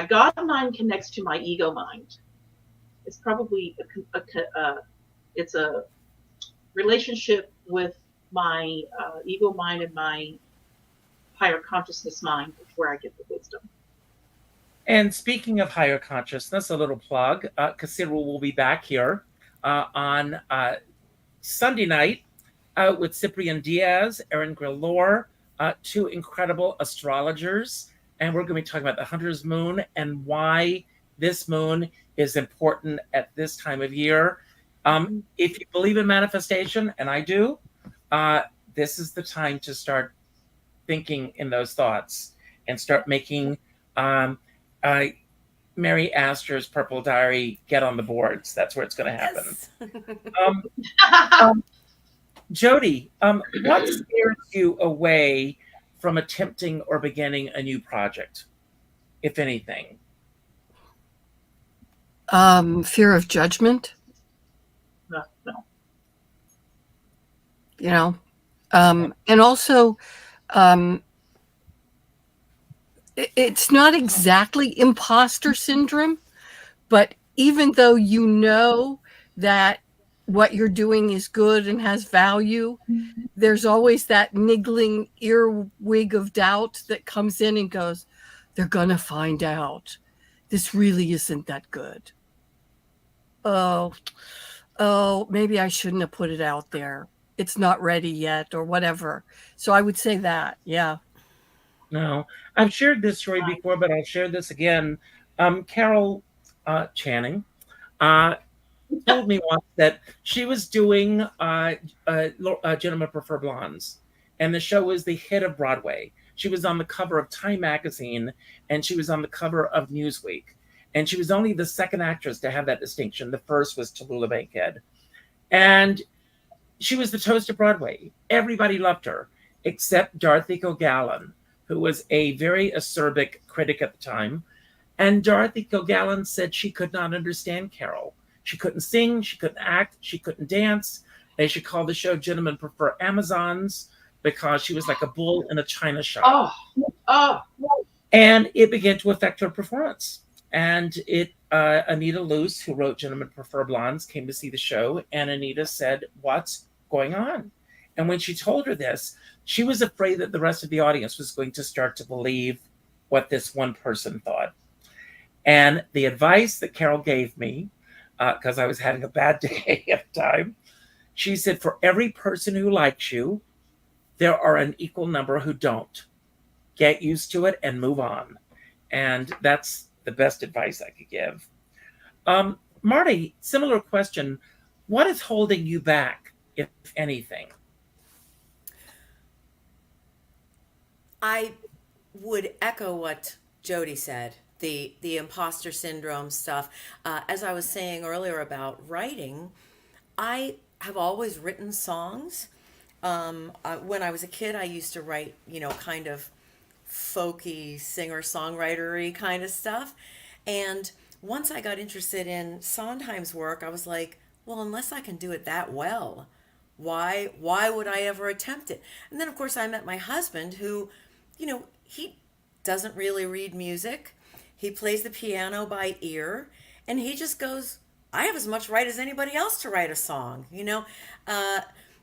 God mind connects to my ego mind. It's probably it's a relationship with my ego mind and my higher consciousness mind, where I get the wisdom. And speaking of higher consciousness, a little plug, Kasira will be back here on Sunday night with Cyprian Diaz, Erin Grillor, two incredible astrologers. And we're going to be talking about the Hunter's Moon and why this moon is important at this time of year. If you believe in manifestation, and I do, this is the time to start thinking in those thoughts and start making Mary Astor's Purple Diary get on the boards. That's where it's going to happen. Yes. Jody, what scares you away from attempting or beginning a new project, if anything? Fear of judgment. No. And also, it's not exactly imposter syndrome, but even though you know that what you're doing is good and has value, there's always that niggling earwig of doubt that comes in and goes, they're gonna find out. This really isn't that good. Oh, maybe I shouldn't have put it out there. It's not ready yet or whatever. So I would say that, yeah. No, I've shared this story before, but I'll share this again. Carol Channing uh, told me once that she was doing Gentlemen Prefer Blondes, and the show was the hit of Broadway. She was on the cover of Time magazine, and she was on the cover of Newsweek. And she was only the second actress to have that distinction. The first was Tallulah Bankhead. And she was the toast of Broadway. Everybody loved her, except Dorothy Kilgallen, who was a very acerbic critic at the time. And Dorothy Kilgallen said she could not understand Carol. She couldn't sing, she couldn't act, she couldn't dance. They should call the show Gentlemen Prefer Amazons because she was like a bull in a china shop. And it began to affect her performance. And Anita Luce, who wrote Gentlemen Prefer Blondes, came to see the show, and Anita said, "What's going on?" And when she told her this, she was afraid that the rest of the audience was going to start to believe what this one person thought. And the advice that Carol gave me, because I was having a bad day at the time, she said, for every person who likes you, there are an equal number who don't. Get used to it and move on. And that's the best advice I could give. Mardie, similar question. What is holding you back, if anything? I would echo what Jody said, the imposter syndrome stuff. As I was saying earlier about writing, I have always written songs. When I was a kid, I used to write, kind of folky singer-songwritery kind of stuff. And once I got interested in Sondheim's work, I was like, well, unless I can do it that well, why would I ever attempt it? And then, of course, I met my husband who, he doesn't really read music. He plays the piano by ear, and he just goes, I have as much right as anybody else to write a song,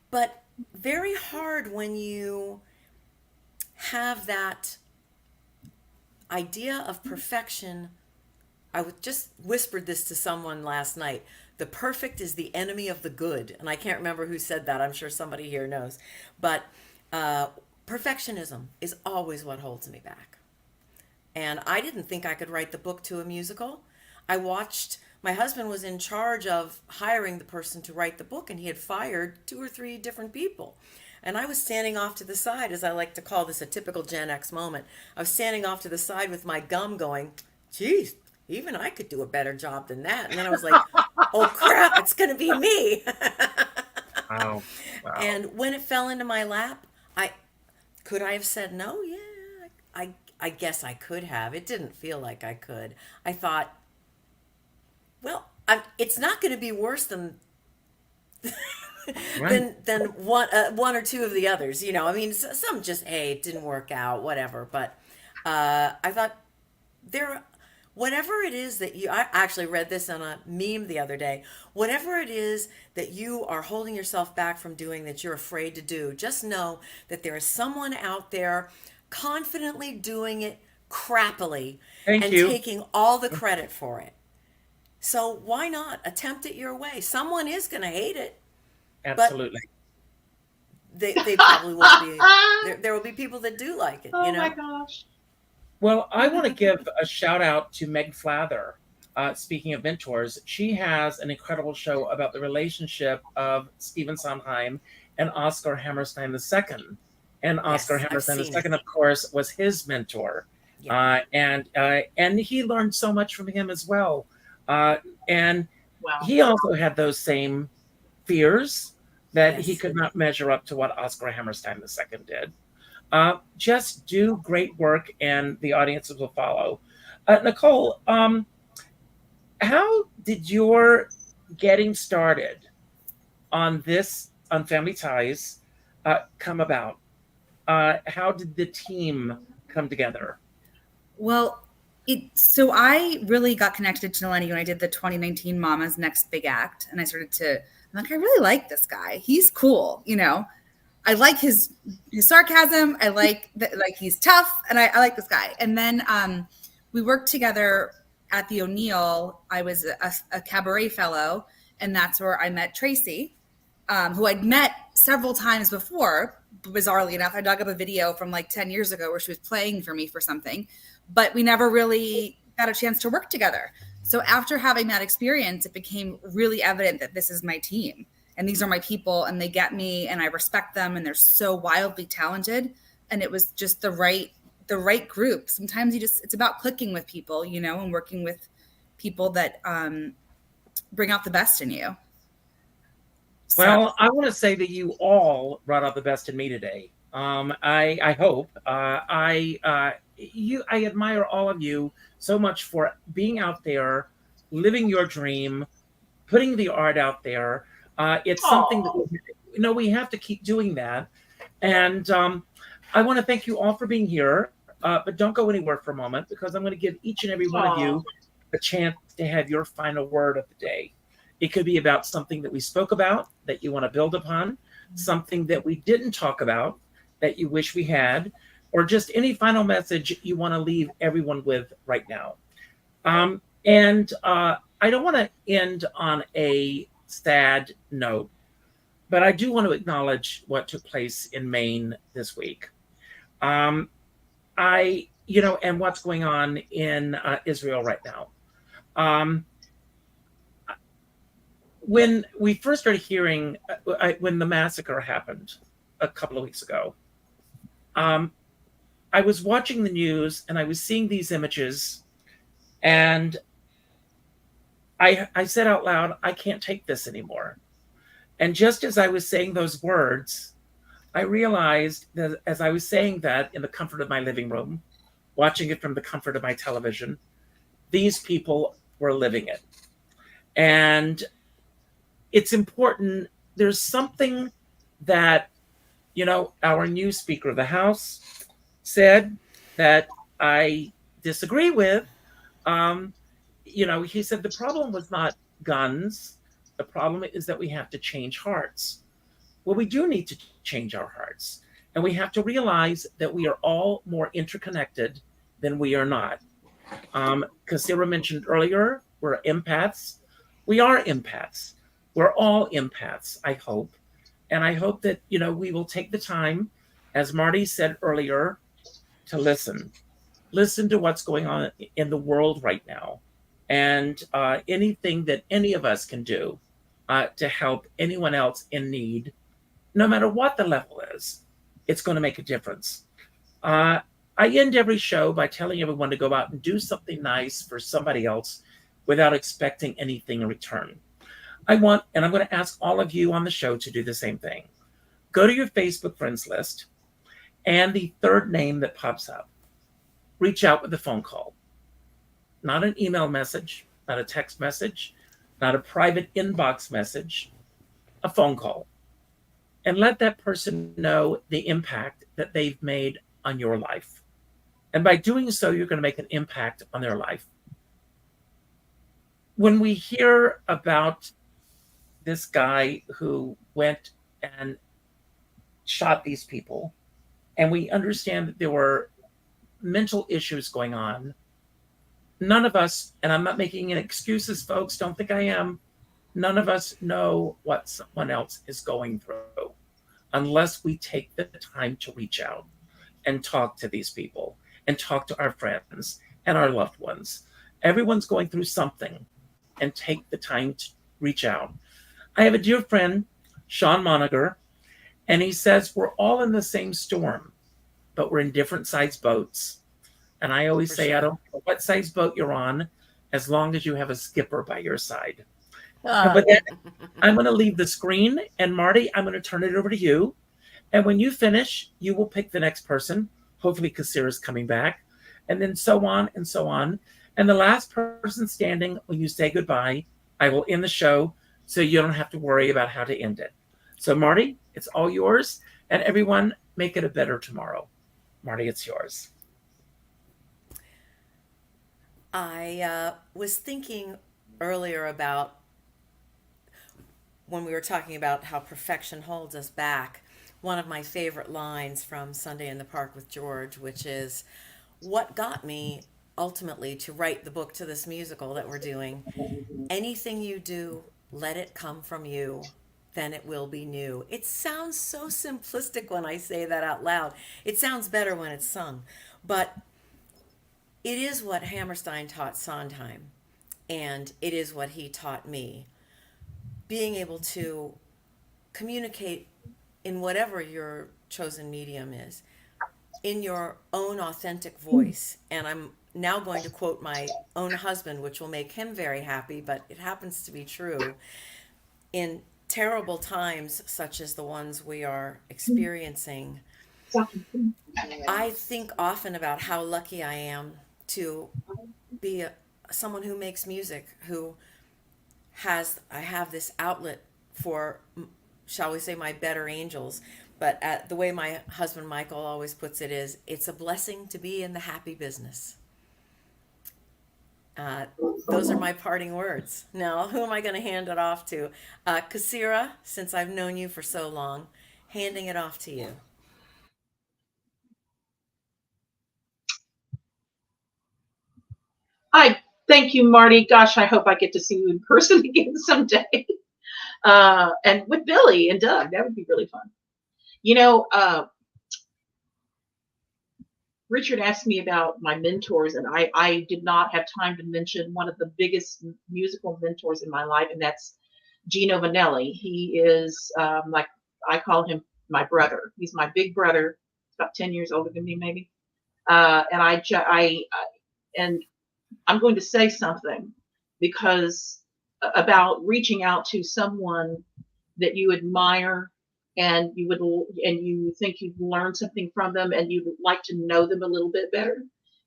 but very hard when you have that idea of perfection. I just whispered this to someone last night. The perfect is the enemy of the good. And I can't remember who said that. I'm sure somebody here knows. But perfectionism is always what holds me back. And I didn't think I could write the book to a musical. My husband was in charge of hiring the person to write the book, and he had fired 2 or 3 different people. And I was standing off to the side, as I like to call this a typical Gen X moment. I was standing off to the side with my gum going, geez, even I could do a better job than that. And then I was like, oh crap, it's going to be me. Wow. And when it fell into my lap, could I have said no? Yeah, I guess I could have. It didn't feel like I could. I thought, well, it's not going to be worse than Right. than one or two of the others. I mean, some just, hey, it didn't work out, whatever. But I thought whatever it is that I actually read this on a meme the other day. Whatever it is that you are holding yourself back from doing, that you're afraid to do, just know that there is someone out there confidently doing it crappily and taking all the credit for it. So why not attempt it your way? Someone is going to hate it. Absolutely. They probably won't be. There will be people that do like it. Oh my gosh. Well, I want to give a shout out to Meg Flather. Speaking of mentors, she has an incredible show about the relationship of Stephen Sondheim and Oscar Hammerstein II. And Oscar Hammerstein II, of course, was his mentor. Yeah. And he learned so much from him as well. And he also had those same fears that he could not measure up to what Oscar Hammerstein II did. Just do great work and the audiences will follow. Nicole, how did your getting started on Family Ties come about? How did the team come together? Well, so I really got connected to Elaine when I did the 2019 Mama's Next Big Act. And I started I'm like, I really like this guy. He's cool. I like his sarcasm. I like that, like he's tough, and I like this guy. And then we worked together at the O'Neill. I was a cabaret fellow, and that's where I met Tracy, who I'd met several times before. bizarrely enough, I dug up a video from like 10 years ago where she was playing for me for something, but we never really got a chance to work together. So after having that experience, it became really evident that this is my team and these are my people and they get me and I respect them and they're so wildly talented. And it was just the right group. Sometimes it's about clicking with people, you know, and working with people that bring out the best in you. Well, I want to say that you all brought out the best in me today. I hope. I admire all of you so much for being out there, living your dream, putting the art out there. It's something that we have to keep doing that. And I want to thank you all for being here. But don't go anywhere for a moment because I'm going to give each and every one of you a chance to have your final word of the day. It could be about something that we spoke about that you want to build upon, something that we didn't talk about that you wish we had, or just any final message you want to leave everyone with right now. And I don't want to end on a sad note, but I do want to acknowledge what took place in Maine this week. And what's going on in Israel right now. When we first started hearing, when the massacre happened a couple of weeks ago, I was watching the news and I was seeing these images and I said out loud, I can't take this anymore. And just as I was saying those words, I realized that as I was saying that in the comfort of my living room, watching it from the comfort of my television, these people were living it. And it's important. There's something that, our new Speaker of the House said that I disagree with. He said the problem was not guns. The problem is that we have to change hearts. Well, we do need to change our hearts. And we have to realize that we are all more interconnected than we are not. Sarah mentioned earlier, we're empaths. We are empaths. We're all empaths, I hope. And I hope that, we will take the time, as Mardie said earlier, to listen. Listen to what's going on in the world right now. And anything that any of us can do to help anyone else in need, no matter what the level is, it's going to make a difference. I end every show by telling everyone to go out and do something nice for somebody else without expecting anything in return. I'm going to ask all of you on the show to do the same thing. Go to your Facebook friends list and the third name that pops up. Reach out with a phone call. Not an email message, not a text message, not a private inbox message, a phone call. And let that person know the impact that they've made on your life. And by doing so, you're going to make an impact on their life. When we hear about this guy who went and shot these people, and we understand that there were mental issues going on, none of us, and I'm not making any excuses, folks, don't think I am, none of us know what someone else is going through unless we take the time to reach out and talk to these people and talk to our friends and our loved ones. Everyone's going through something, and take the time to reach out. I have a dear friend, Sean Moniger, and he says we're all in the same storm, but we're in different sized boats. And I always say, I don't know what size boat you're on, as long as you have a skipper by your side. But then I'm going to leave the screen, and Mardie, I'm going to turn it over to you. And when you finish, you will pick the next person. Hopefully, Kasira's coming back, and then so on and so on. And the last person standing, when you say goodbye, I will end the show, so you don't have to worry about how to end it. So, Mardie, it's all yours, and everyone, make it a better tomorrow. Mardie, it's yours. I was thinking earlier about when we were talking about how perfection holds us back. One of my favorite lines from Sunday in the Park with George, which is, what got me ultimately to write the book to this musical that we're doing, anything you do, let it come from you. then it will be new. It sounds so simplistic when I say that out loud. It sounds better when it's sung. But it is what Hammerstein taught Sondheim, and it is what he taught me. Being able to communicate in whatever your chosen medium is, in your own authentic voice. And I'm now going to quote my own husband, which will make him very happy, but it happens to be true. In terrible times such as the ones we are experiencing, I think often about how lucky I am to be someone who makes music, I have this outlet for, shall we say, my better angels. But the way my husband Michael always puts it is, it's a blessing to be in the happy business. Those are my parting words. Now, who am I going to hand it off to? Kasira, since I've known you for so long, handing it off to you. Thank you, Mardie. Gosh, I hope I get to see you in person again someday. And with Billy and Doug, that would be really fun. You know, Richard asked me about my mentors, and I did not have time to mention one of the biggest musical mentors in my life, and that's Gino Vanelli. He is, like, I call him my brother. He's my big brother. He's about 10 years older than me, maybe. And I'm going to say something because about reaching out to someone that you admire and you think you've learned something from them and you'd like to know them a little bit better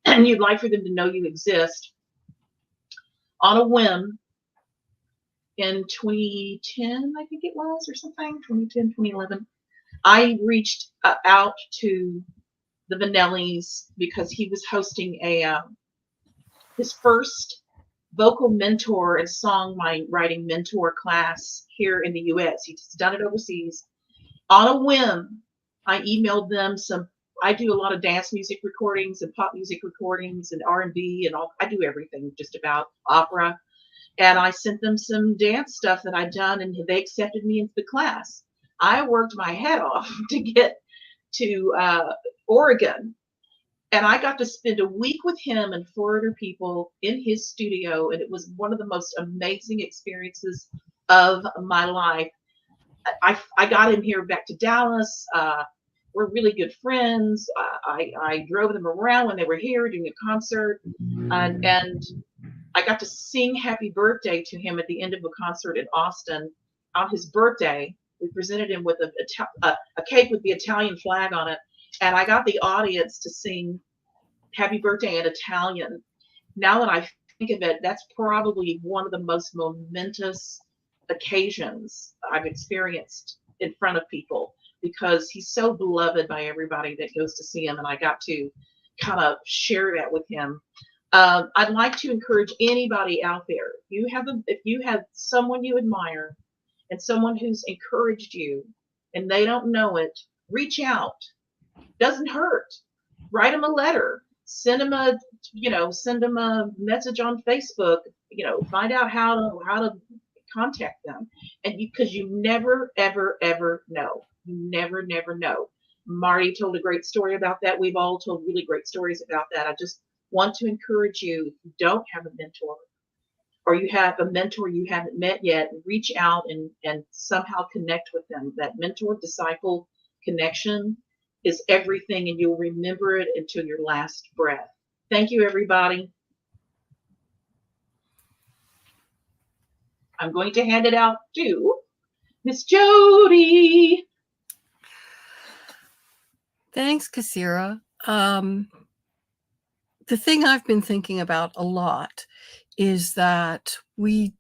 and you'd like for them to know you exist. On a whim, in 2010, I think it was, or something, 2010, 2011, I reached out to the Vanellis because he was hosting his first vocal mentor and songwriting mentor class here in the U.S. He's done it overseas. On a whim, I emailed them I do a lot of dance music recordings and pop music recordings and R&B and all. I do everything, just about opera. And I sent them some dance stuff that I'd done, and they accepted me into the class. I worked my head off to get to Oregon. And I got to spend a week with him and 4 other people in his studio. And it was one of the most amazing experiences of my life. I got him here back to Dallas. We're really good friends. I drove them around when they were here doing a concert. And I got to sing Happy Birthday to him at the end of a concert in Austin. On his birthday, we presented him with a cake with the Italian flag on it. And I got the audience to sing Happy Birthday in Italian. Now that I think of it, that's probably one of the most momentous occasions I've experienced in front of people because he's so beloved by everybody that goes to see him. And I got to kind of share that with him. I'd like to encourage anybody out there. If you have someone you admire and someone who's encouraged you and they don't know it, reach out. Doesn't hurt. Write them a letter. Send them a message on Facebook. Find out how to contact them. And because you never, ever, ever know. You never, never know. Mardie told a great story about that. We've all told really great stories about that. I just want to encourage you, if you don't have a mentor or you have a mentor you haven't met yet, reach out and somehow connect with them. That mentor-disciple connection is everything, and you'll remember it until your last breath. Thank you, everybody. I'm going to hand it out to Miss Jody. Thanks, Kasira. The thing I've been thinking about a lot is that we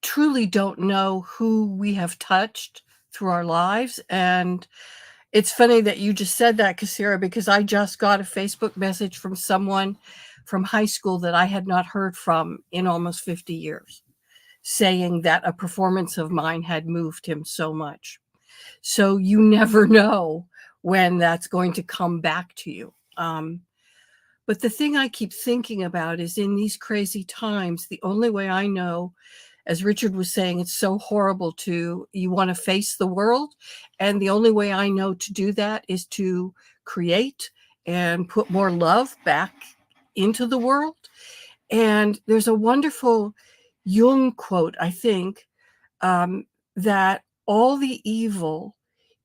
truly don't know who we have touched through our lives. And it's funny that you just said that, Kasira, because I just got a Facebook message from someone from high school that I had not heard from in almost 50 years, saying that a performance of mine had moved him so much. So you never know when that's going to come back to you. But the thing I keep thinking about is in these crazy times, the only way I know as Richard was saying, it's so horrible you want to face the world. And the only way I know to do that is to create and put more love back into the world. And there's a wonderful Jung quote, I think, that all the evil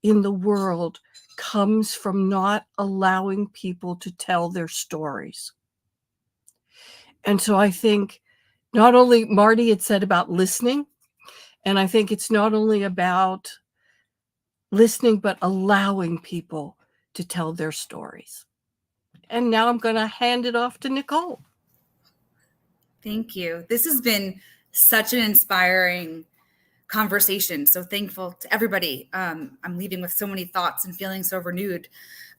in the world comes from not allowing people to tell their stories. And so I think not only Mardie had said about listening, and I think it's not only about listening, but allowing people to tell their stories. And now I'm going to hand it off to Nicole. Thank you. This has been such an inspiring conversation. So thankful to everybody. I'm leaving with so many thoughts and feeling so renewed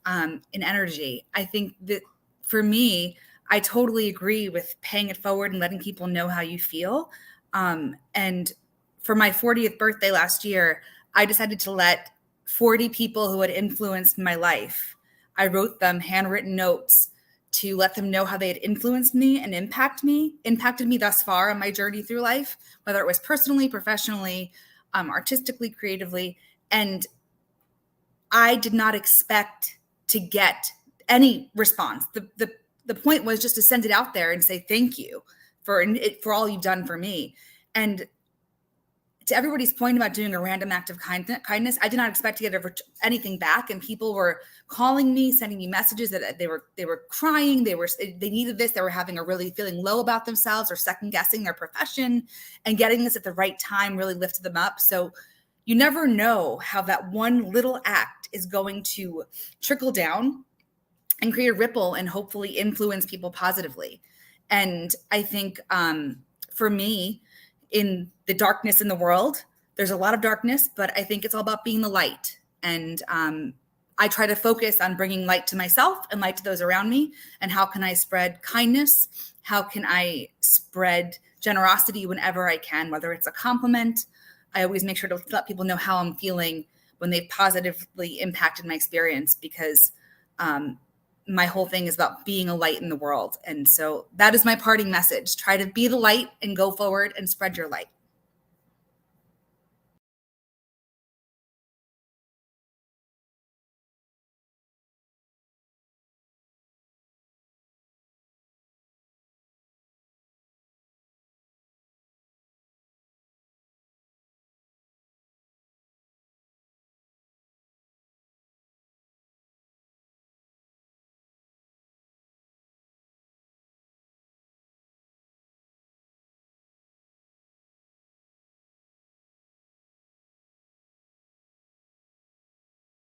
in energy. I think that for me, I totally agree with paying it forward and letting people know how you feel. And for my 40th birthday last year, I decided to let 40 people who had influenced my life, I wrote them handwritten notes to let them know how they had influenced me and impacted me thus far on my journey through life, whether it was personally, professionally, artistically, creatively. And I did not expect to get any response. The point was just to send it out there and say thank you for all you've done for me. And to everybody's point about doing a random act of kindness, I did not expect to get anything back. And people were calling me, sending me messages that they were crying. They needed this. They were having feeling low about themselves or second guessing their profession, and getting this at the right time really lifted them up. So you never know how that one little act is going to trickle down and create a ripple and hopefully influence people positively. And I think for me, in the darkness in the world, there's a lot of darkness, but I think it's all about being the light. And I try to focus on bringing light to myself and light to those around me. And how can I spread kindness? How can I spread generosity whenever I can, whether it's a compliment? I always make sure to let people know how I'm feeling when they've positively impacted my experience, because my whole thing is about being a light in the world. And so that is my parting message. Try to be the light and go forward and spread your light.